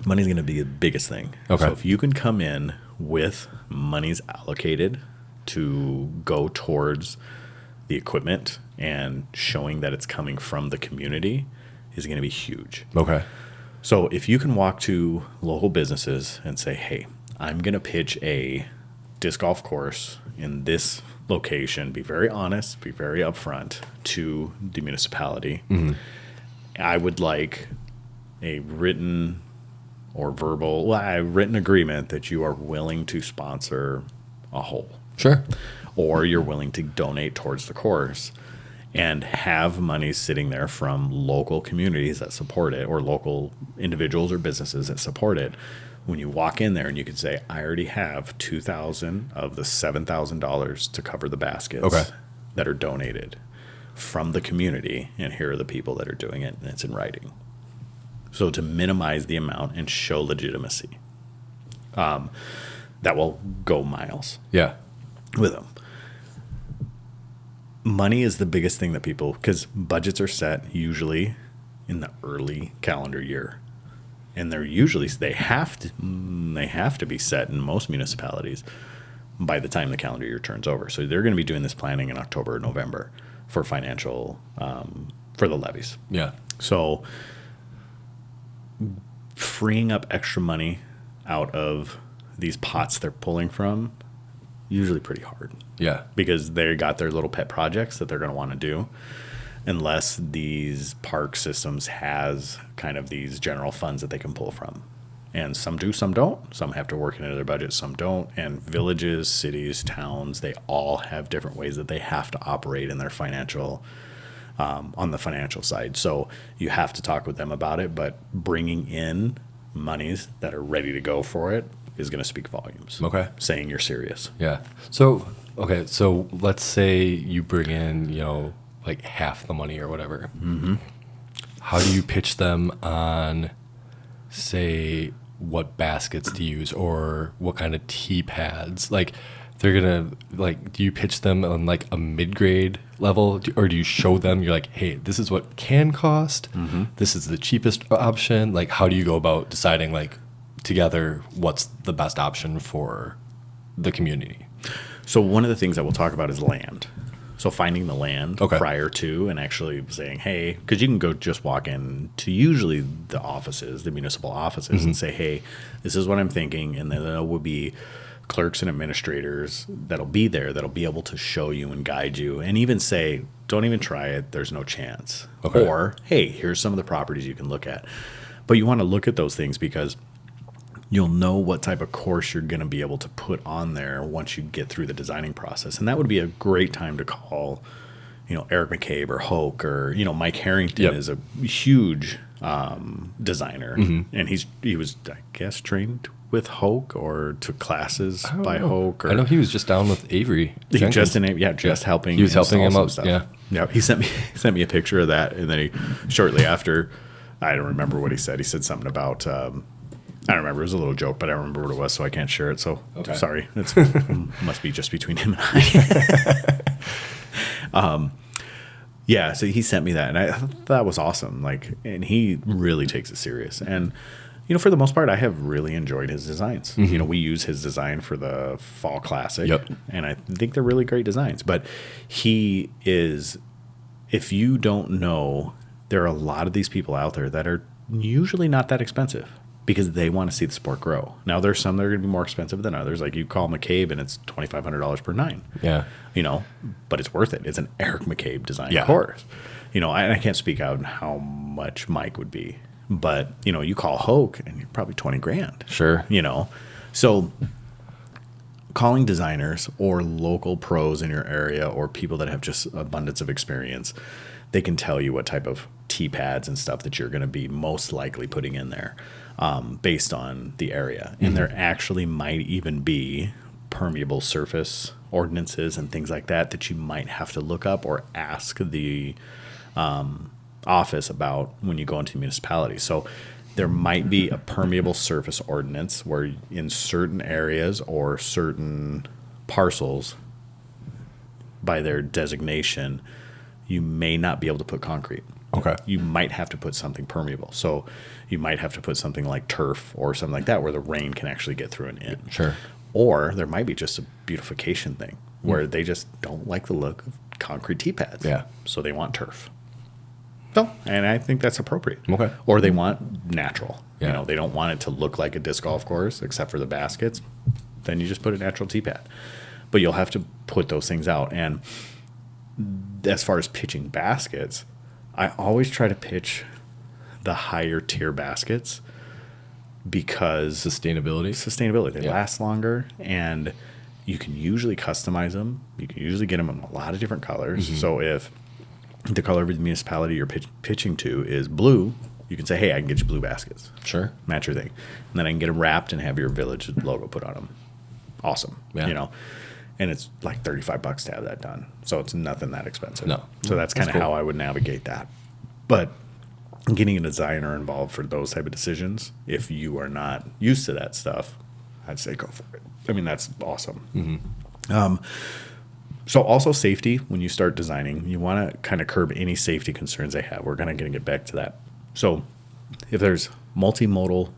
Speaker 1: Money's going to be the biggest thing.
Speaker 2: Okay.
Speaker 1: So if you can come in with monies allocated to go towards the equipment and showing that it's coming from the community is going to be huge.
Speaker 2: Okay.
Speaker 1: So if you can walk to local businesses and say, hey, I'm going to pitch a disc golf course in this location, be very honest, be very upfront to the municipality. I would like a written or verbal, written agreement that you are willing to sponsor a hole.
Speaker 2: Sure.
Speaker 1: Or you're willing to donate towards the course and have money sitting there from local communities that support it, or local individuals or businesses that support it. When you walk in there and you can say, I already have $2,000 of the $7,000 to cover the baskets that are donated from the community, and here are the people that are doing it, and it's in writing. So to minimize the amount and show legitimacy, that will go miles.
Speaker 2: Yeah.
Speaker 1: With them. Money is the biggest thing that people, because budgets are set usually in the early calendar year, and they have to be set in most municipalities by the time the calendar year turns over. So they're going to be doing this planning in October or November for financial for the levies.
Speaker 2: Yeah.
Speaker 1: So freeing up extra money out of these pots they're pulling from, usually pretty hard.
Speaker 2: Yeah.
Speaker 1: Because they got their little pet projects that they're going to want to do, unless these park systems has kind of these general funds that they can pull from. And some do, some don't. Some have to work into their budget, some don't. And villages, cities, towns, they all have different ways that they have to operate in their financial, on the financial side. So you have to talk with them about it, but bringing in monies that are ready to go for it is going to speak volumes.
Speaker 2: Okay.
Speaker 1: Saying you're serious.
Speaker 2: Yeah. So, okay. So let's say you bring in, like half the money or whatever.
Speaker 1: Mm-hmm.
Speaker 2: How do you pitch them on, say, what baskets to use or what kind of tee pads? Like, they're going to, do you pitch them on like a mid-grade level, or do you show them, you're like, hey, this is what can cost. Mm-hmm. This is the cheapest option. Like, how do you go about deciding, together what's the best option for the community?
Speaker 1: So one of the things that we'll talk about is land. So finding the land prior to, and actually saying, hey, because you can go just walk in to usually the offices, the municipal offices, and say, hey, this is what I'm thinking. And then there will be clerks and administrators that'll be there that'll be able to show you and guide you, and even say, don't even try it. There's no chance.
Speaker 2: Okay.
Speaker 1: Or, hey, here's some of the properties you can look at. But you want to look at those things because you'll know what type of course you're going to be able to put on there once you get through the designing process. And that would be a great time to call, Eric McCabe or Hoke or, Mike Harrington is a huge designer. Mm-hmm. And he was, I guess, trained with Hoke or took classes by Hoke. Or
Speaker 2: I know he was just down with Avery.
Speaker 1: Just helping.
Speaker 2: He was helping him out.
Speaker 1: Stuff.
Speaker 2: Yeah.
Speaker 1: He sent me a picture of that. And then he, shortly after, I don't remember what he said. He said something about, I don't remember. It was a little joke, but I don't remember what it was, so I can't share it. So sorry. It must be just between him and I. So he sent me that, and I thought that was awesome. And he really takes it serious. And, for the most part, I have really enjoyed his designs. Mm-hmm. We use his design for the Fall Classic, and I think they're really great designs. But he is, if you don't know, there are a lot of these people out there that are usually not that expensive, because they want to see the sport grow. Now, there's some that are going to be more expensive than others. Like you call McCabe and it's $2,500 per nine.
Speaker 2: Yeah.
Speaker 1: But it's worth it. It's an Eric McCabe design course. I can't speak out on how much Mike would be. But, you call Hoke and you're probably $20,000.
Speaker 2: Sure.
Speaker 1: So calling designers or local pros in your area or people that have just abundance of experience, they can tell you what type of tee pads and stuff that you're going to be most likely putting in there. Based on the area. And there actually might even be permeable surface ordinances and things like that you might have to look up or ask the office about when you go into the municipality. So there might be a permeable surface ordinance where in certain areas or certain parcels, by their designation, you may not be able to put concrete.
Speaker 2: Okay.
Speaker 1: You might have to put something permeable. So you might have to put something like turf or something like that where the rain can actually get through and in.
Speaker 2: Sure.
Speaker 1: Or there might be just a beautification thing where they just don't like the look of concrete tee pads.
Speaker 2: Yeah.
Speaker 1: So they want turf. So, and I think that's appropriate.
Speaker 2: Okay.
Speaker 1: Or they want natural.
Speaker 2: Yeah.
Speaker 1: They don't want it to look like a disc golf course except for the baskets. Then you just put a natural tee pad. But you'll have to put those things out. And as far as pitching baskets, I always try to pitch the higher tier baskets because
Speaker 2: Sustainability.
Speaker 1: They last longer, and you can usually customize them. You can usually get them in a lot of different colors. So if the color of the municipality you're pitching to is blue, you can say, hey, I can get you blue baskets.
Speaker 2: Sure.
Speaker 1: Match your thing. And then I can get them wrapped and have your village logo put on them. Awesome.
Speaker 2: Yeah.
Speaker 1: You know, and it's like $35 to have that done. So it's nothing that expensive.
Speaker 2: No.
Speaker 1: So that's kind of
Speaker 2: cool.
Speaker 1: how I would navigate that. But getting a designer involved for those type of decisions, if you are not used to that stuff, I'd say go for it. I mean, that's awesome. So also safety, when you start designing, you want to kind of curb any safety concerns they have. We're going to get back to that. So if there's multimodal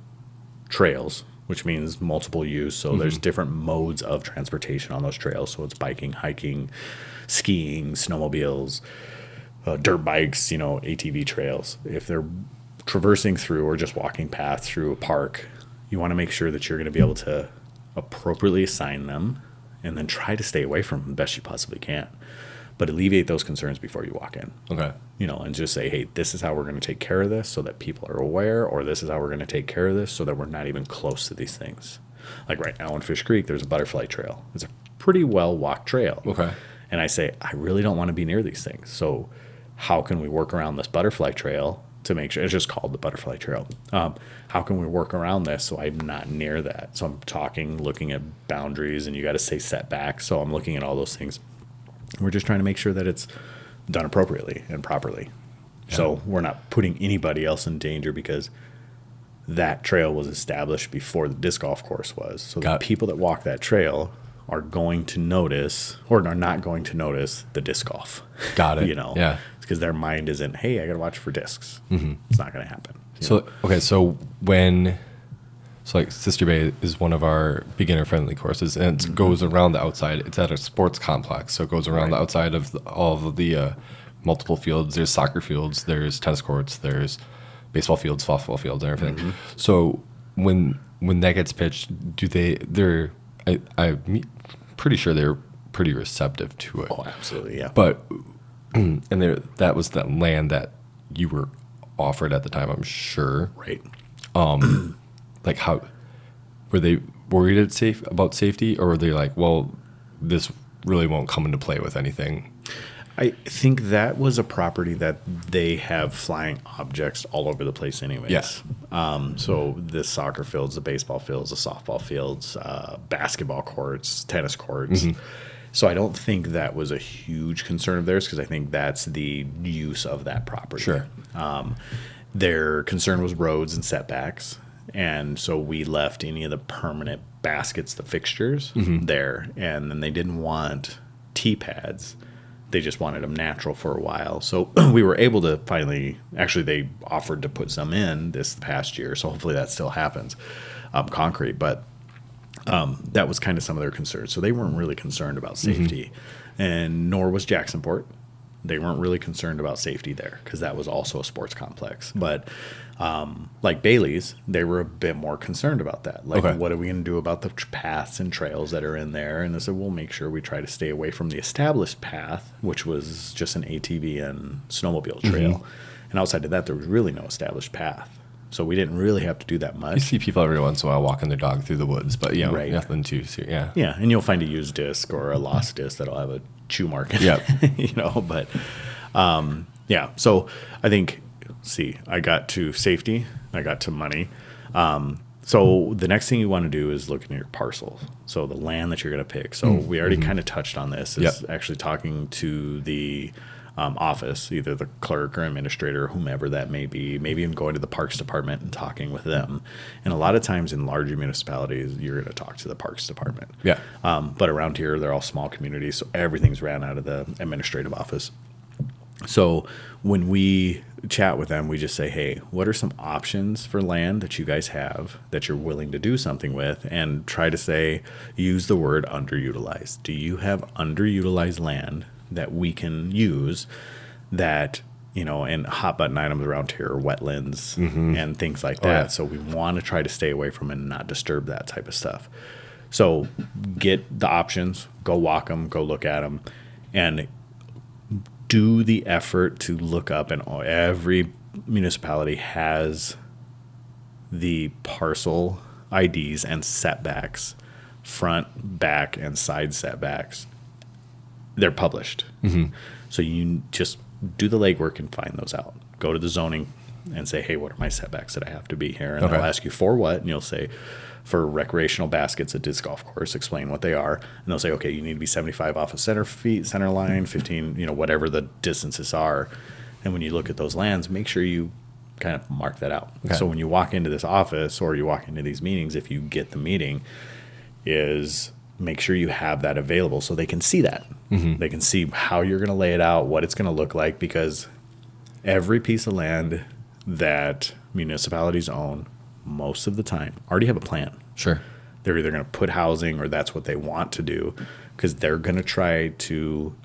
Speaker 1: trails, which means multiple use, so there's different modes of transportation on those trails. So it's biking, hiking, skiing, snowmobiles, dirt bikes, you know, ATV trails. If they're traversing through or just walking paths through a park, you want to make sure that you're going to be able to appropriately assign them and then try to stay away from them the best you possibly can. But alleviate those concerns before you walk in.
Speaker 2: Okay.
Speaker 1: You know, and just say, hey, this is how we're going to take care of this so that people are aware, or this is how we're going to take care of this so that we're not even close to these things. Like right now in Fish Creek, there's a butterfly trail. It's a pretty well walked trail.
Speaker 2: Okay.
Speaker 1: And I say, I really don't want to be near these things. So how can we work around this butterfly trail to make sure it's just called the butterfly trail? How can we work around this so I'm not near that? So I'm looking at boundaries, and you got to say setbacks. So I'm looking at all those things. We're just trying to make sure that it's done appropriately and properly. Yeah. So we're not putting anybody else in danger because that trail was established before the disc golf course was. So the people that walk that trail are going to notice, or are not going to notice, the disc golf.
Speaker 2: Got it.
Speaker 1: You know?
Speaker 2: Yeah.
Speaker 1: It's because their mind isn't, hey, I got to watch for discs. It's not going to happen.
Speaker 2: So, okay. So like Sister Bay is one of our beginner friendly courses, and it goes around the outside. It's at a sports complex. So it goes around the outside of all of the multiple fields. There's soccer fields, there's tennis courts, there's baseball fields, softball fields, and everything. So when that gets pitched, I'm pretty sure they're pretty receptive to it.
Speaker 1: Oh, absolutely, yeah.
Speaker 2: But that was the land that you were offered at the time, I'm sure.
Speaker 1: Right.
Speaker 2: Like, how were they worried about safety, or were they like, well, this really won't come into play with anything?
Speaker 1: I think that was a property that they have flying objects all over the place anyways.
Speaker 2: Yes.
Speaker 1: So the soccer fields, the baseball fields, the softball fields, basketball courts, tennis courts. So I don't think that was a huge concern of theirs, because I think that's the use of that property.
Speaker 2: Sure.
Speaker 1: Their concern was roads and setbacks. And so we left any of the permanent baskets, the fixtures, there. And then they didn't want tee pads. They just wanted them natural for a while. So we were able to actually they offered to put some in this past year. So hopefully that still happens, concrete. But that was kind of some of their concerns. So they weren't really concerned about safety. And nor was Jacksonport. They weren't really concerned about safety there, because that was also a sports complex. But like Bailey's, they were a bit more concerned about that. Like, what are we going to do about the paths and trails that are in there? And they said, we'll make sure we try to stay away from the established path, which was just an ATV and snowmobile trail. And outside of that, there was really no established path. So we didn't really have to do that much.
Speaker 2: You see people every once in a while walking their dog through the woods, but nothing too serious. Yeah.
Speaker 1: Yeah, and you'll find a used disc or a lost disc that'll have a chew mark in it. But yeah. So I think, I got to safety, I got to money. So the next thing you want to do is look at your parcel. So the land that you're going to pick. So we already kind of touched on this. Is actually talking to the office, either the clerk or administrator, whomever that may be, maybe even going to the parks department and talking with them. And a lot of times in larger municipalities, you're going to talk to the parks department.
Speaker 2: Yeah.
Speaker 1: But around here, they're all small communities, so everything's ran out of the administrative office. So when we chat with them, we just say, hey, what are some options for land that you guys have that you're willing to do something with? And try to use the word underutilized. Do you have underutilized land that we can use that, and hot button items around here are wetlands and things like that. Yeah. So we want to try to stay away from and not disturb that type of stuff. So get the options, go walk them, go look at them, and do the effort to look up. And every municipality has the parcel IDs and setbacks, front, back, and side setbacks, they're published. So you just do the legwork and find those out. Go to the zoning and say, hey, what are my setbacks that I have to be here? And they'll ask you for what? And you'll say, for recreational baskets at disc golf course, explain what they are. And they'll say, okay, you need to be 75 off of center line, 15, whatever the distances are. And when you look at those lands, make sure you kind of mark that out. Okay. So when you walk into this office or you walk into these meetings, if you get the meeting, is make sure you have that available so they can see that. They can see how you're going to lay it out, what it's going to look like, because every piece of land that municipalities own, most of the time, already have a plan.
Speaker 2: Sure.
Speaker 1: They're either going to put housing or that's what they want to do, because they're going to try to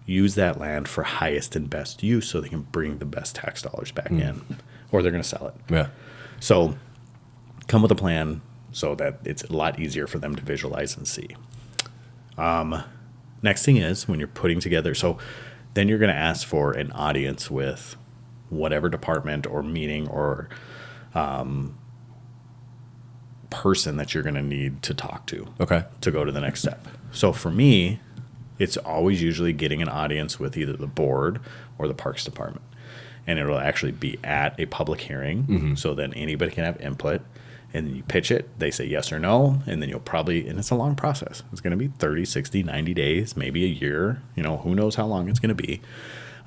Speaker 1: use that land for highest and best use so they can bring the best tax dollars back in, or they're going to sell it.
Speaker 2: Yeah.
Speaker 1: So come with a plan so that it's a lot easier for them to visualize and see. Next thing is when you're putting together, so then you're going to ask for an audience with whatever department or meeting or person that you're going to need to talk to to go to the next step. So for me, it's always usually getting an audience with either the board or the parks department. And it'll actually be at a public hearing. So then anybody can have input. And then you pitch it, they say yes or no, and then you'll probably, and it's a long process. It's going to be 30, 60, 90 days, maybe a year, who knows how long it's going to be.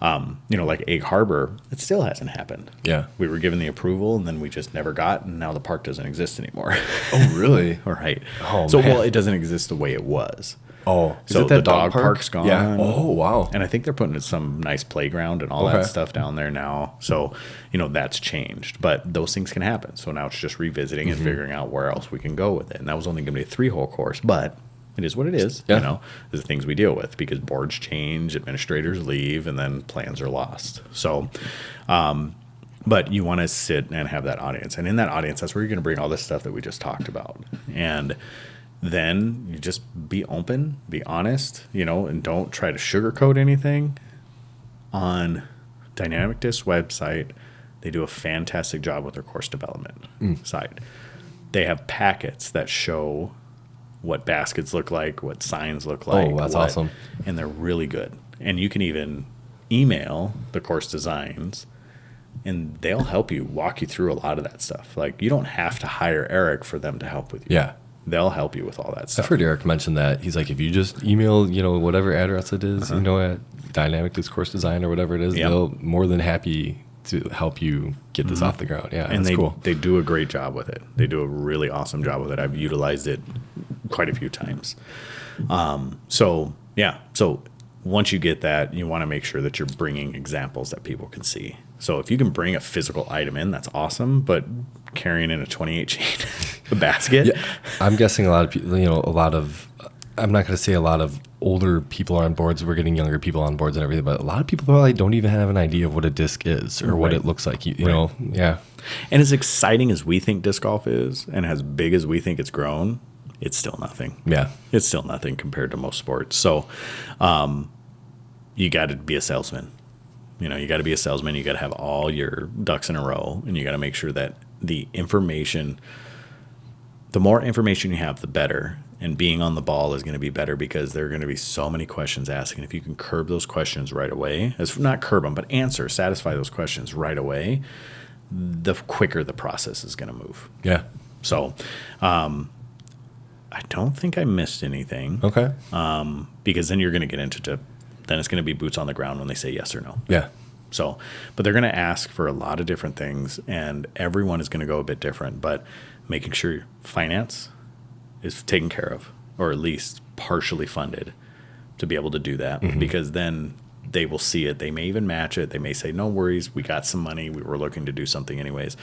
Speaker 1: Like Egg Harbor, it still hasn't happened.
Speaker 2: Yeah.
Speaker 1: We were given the approval, and then we just never got, and now the park doesn't exist anymore.
Speaker 2: Oh, really?
Speaker 1: Right.
Speaker 2: Oh,
Speaker 1: so,
Speaker 2: man.
Speaker 1: well, it doesn't exist the way it was.
Speaker 2: Oh,
Speaker 1: so the dog park's gone.
Speaker 2: Yeah. Oh, wow.
Speaker 1: And I think they're putting in some nice playground and all that stuff down there now. So, that's changed. But those things can happen. So now it's just revisiting and figuring out where else we can go with it. And that was only going to be a 3-hole course, but it is what it is.
Speaker 2: Yeah.
Speaker 1: There's the things we deal with because boards change, administrators leave, and then plans are lost. So, but you want to sit and have that audience. And in that audience, that's where you're going to bring all this stuff that we just talked about. And then you just be open, be honest, and don't try to sugarcoat anything. On Dynamic Disc website, they do a fantastic job with their course development side. They have packets that show what baskets look like, what signs look like.
Speaker 2: Oh, that's awesome.
Speaker 1: And they're really good. And you can even email the course designs, and they'll help you, walk you through a lot of that stuff. Like, you don't have to hire Eric for them to help with you.
Speaker 2: Yeah.
Speaker 1: They'll help you with all that stuff.
Speaker 2: I've heard Eric mention that. He's like, if you just email, whatever address it is, at Dynamic Disc Course Design or whatever it is, they'll more than happy to help you get this off the ground. Yeah,
Speaker 1: and
Speaker 2: that's cool.
Speaker 1: They do a great job with it. They do a really awesome job with it. I've utilized it quite a few times. So once you get that, you want to make sure that you're bringing examples that people can see. So if you can bring a physical item in, that's awesome. But carrying in a 28 chain basket,
Speaker 2: I'm guessing a lot of people. I'm not going to say a lot of older people are on boards. We're getting younger people on boards and everything, but a lot of people probably don't even have an idea of what a disc is or what it looks like. You know, yeah.
Speaker 1: And as exciting as we think disc golf is, and as big as we think it's grown, it's still nothing.
Speaker 2: Yeah,
Speaker 1: it's still nothing compared to most sports. So, you got to be a salesman. You got to be a salesman. You got to have all your ducks in a row, and you got to make sure that the more information you have, the better. And being on the ball is going to be better because there are going to be so many questions asked. And if you can curb those questions right away, not curb them, but satisfy those questions right away, the quicker the process is going to move.
Speaker 2: Yeah.
Speaker 1: So, I don't think I missed anything.
Speaker 2: Okay.
Speaker 1: Because then you're going to get into then it's going to be boots on the ground when they say yes or no.
Speaker 2: Yeah.
Speaker 1: So, but they're going to ask for a lot of different things, and everyone is going to go a bit different. But making sure finance is taken care of, or at least partially funded, to be able to do that, because then they will see it. They may even match it. They may say, "No worries, we got some money. We were looking to do something anyways."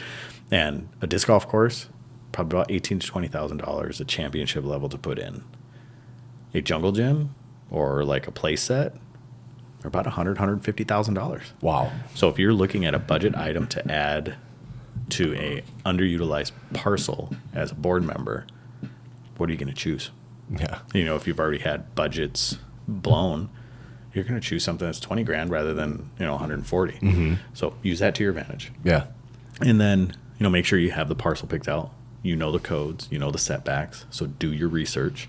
Speaker 1: And a disc golf course, probably about $18,000 to $20,000, a championship level to put in. A jungle gym or like a play set are about $150,000.
Speaker 2: Wow.
Speaker 1: So if you're looking at a budget item to add to a underutilized parcel as a board member, what are you going to choose?
Speaker 2: Yeah.
Speaker 1: If you've already had budgets blown, you're going to choose something that's $20,000 rather than 140. So use that to your advantage.
Speaker 2: Yeah.
Speaker 1: And then make sure you have the parcel picked out. You know the codes, you know the setbacks. So do your research.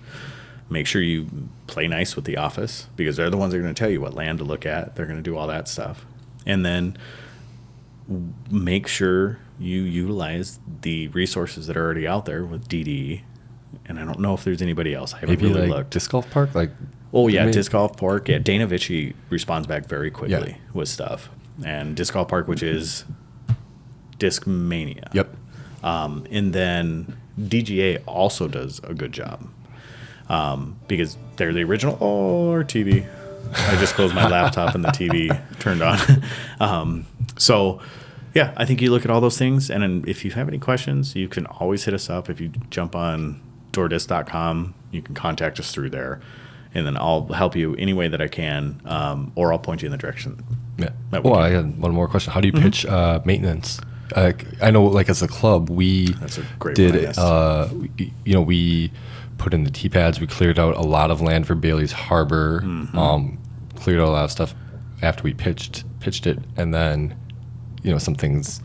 Speaker 1: Make sure you play nice with the office because they're the ones that are going to tell you what land to look at. They're going to do all that stuff. And then make sure you utilize the resources that are already out there with DDE. And I don't know if there's anybody else. I haven't
Speaker 2: Maybe
Speaker 1: really
Speaker 2: like
Speaker 1: looked.
Speaker 2: disc golf park, like.
Speaker 1: Oh yeah, disc golf park. Yeah, Dana Vici responds back very quickly with stuff. And disc golf park, which is Disc Mania.
Speaker 2: Yep.
Speaker 1: And then DGA also does a good job because they're the original. Oh, our TV. I just closed my laptop and the TV turned on. So, yeah, I think you look at all those things. And then if you have any questions, you can always hit us up. If you jump on doordisc.com, you can contact us through there. And then I'll help you any way that I can, or I'll point you in the direction.
Speaker 2: Yeah. Well, I had one more question. How do you pitch maintenance? I know, like as a club,
Speaker 1: That's a great one,
Speaker 2: we put in the tee pads. We cleared out a lot of land for Bailey's Harbor. Cleared out a lot of stuff after we pitched it, and then some things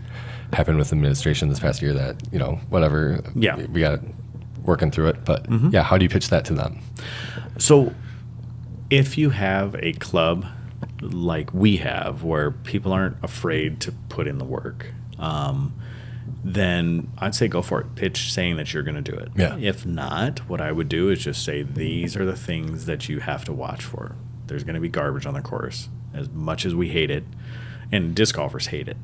Speaker 2: happened with administration this past year that whatever.
Speaker 1: Yeah,
Speaker 2: we got working through it, but how do you pitch that to them?
Speaker 1: So, if you have a club like we have, where people aren't afraid to put in the work, then I'd say go for it. Pitch saying that you're going to do it.
Speaker 2: Yeah.
Speaker 1: If not, what I would do is just say these are the things that you have to watch for. There's going to be garbage on the course. As much as we hate it, and disc golfers hate it,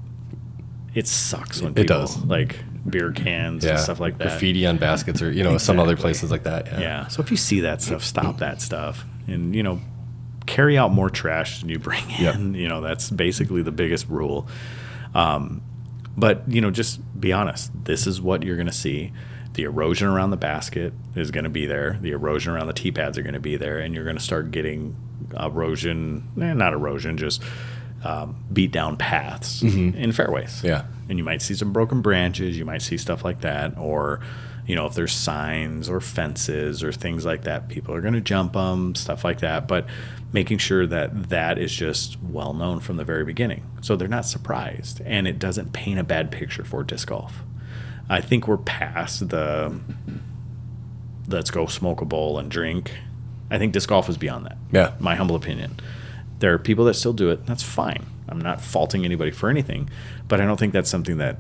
Speaker 1: it sucks when people like beer cans and stuff like that.
Speaker 2: Graffiti on baskets or, some other places like that.
Speaker 1: Yeah. So if you see that stuff, stop that stuff. And, carry out more trash than you bring in. Yep. That's basically the biggest rule. But, just be honest. This is what you're going to see. The erosion around the basket is going to be there. The erosion around the tee pads are going to be there. And you're going to start getting just beat down paths in fairways.
Speaker 2: Yeah.
Speaker 1: And you might see some broken branches. You might see stuff like that. Or, if there's signs or fences or things like that, people are going to jump them, stuff like that. But making sure that is just well known from the very beginning. So they're not surprised. And it doesn't paint a bad picture for disc golf. I think we're past the let's go smoke a bowl and drink. I think disc golf is beyond that.
Speaker 2: Yeah.
Speaker 1: My humble opinion. There are people that still do it. That's fine. I'm not faulting anybody for anything, but I don't think that's something that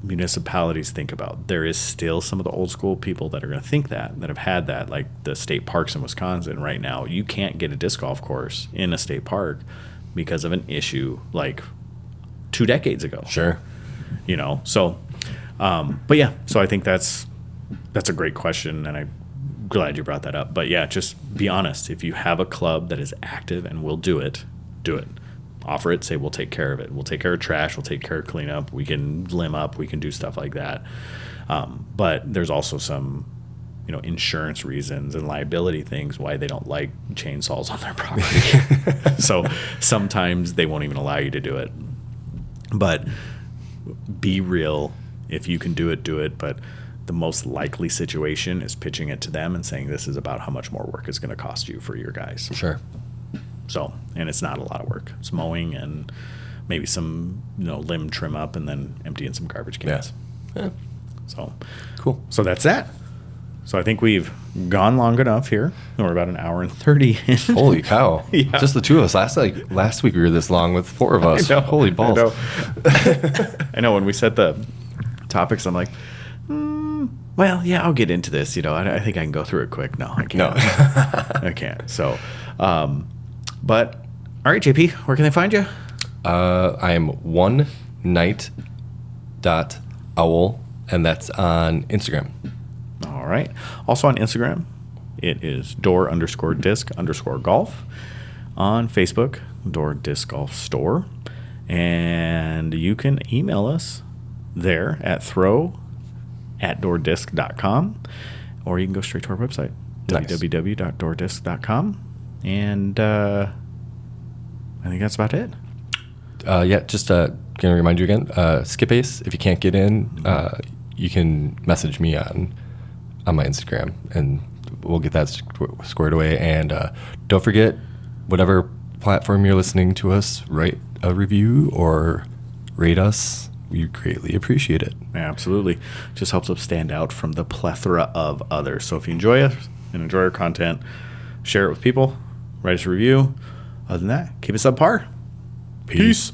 Speaker 1: municipalities think about. There is still some of the old school people that are going to think that have had that, like the state parks in Wisconsin right now. You can't get a disc golf course in a state park because of an issue like 2 decades ago.
Speaker 2: Sure.
Speaker 1: So, but yeah, so I think that's a great question, and I'm glad you brought that up. But yeah, just be honest. If you have a club that is active and will do it, do it. Offer it, say we'll take care of it. We'll take care of trash. We'll take care of cleanup. We can limb up. We can do stuff like that. But there's also some, insurance reasons and liability things why they don't like chainsaws on their property. So sometimes they won't even allow you to do it. But be real. If you can do it, do it. But the most likely situation is pitching it to them and saying this is about how much more work it's going to cost you for your guys.
Speaker 2: Sure.
Speaker 1: So, and it's not a lot of work. It's mowing and maybe some, limb trim up and then emptying some garbage cans.
Speaker 2: Yeah.
Speaker 1: So,
Speaker 2: cool.
Speaker 1: So that's that. So I think we've gone long enough here. We're about an hour and 30 in.
Speaker 2: Holy cow.
Speaker 1: Yeah.
Speaker 2: Just the two of us. Last week we were this long with 4 of us.
Speaker 1: I know,
Speaker 2: Holy balls.
Speaker 1: I know when we set the topics, I'm like, well, yeah, I'll get into this. I think I can go through it quick. No, I can't.
Speaker 2: No.
Speaker 1: I can't. So, but, all right, JP, where can they find you?
Speaker 2: I am onenight.owl, and that's on Instagram.
Speaker 1: All right. Also on Instagram, it is door_disc_golf. On Facebook, Door Disc Golf Store. And you can email us there at throw@doordisc.com, or you can go straight to our website,
Speaker 2: Nice.
Speaker 1: www.doordisc.com. And I think that's about it.
Speaker 2: Just going to remind you again, Skip Ace, if you can't get in, you can message me on my Instagram, and we'll get that squared away. And don't forget, whatever platform you're listening to us, write a review or rate us, we greatly appreciate it.
Speaker 1: Yeah, absolutely. Just helps us stand out from the plethora of others. So if you enjoy us and enjoy our content, share it with people, write us a review. Other than that, keep us subpar. Peace.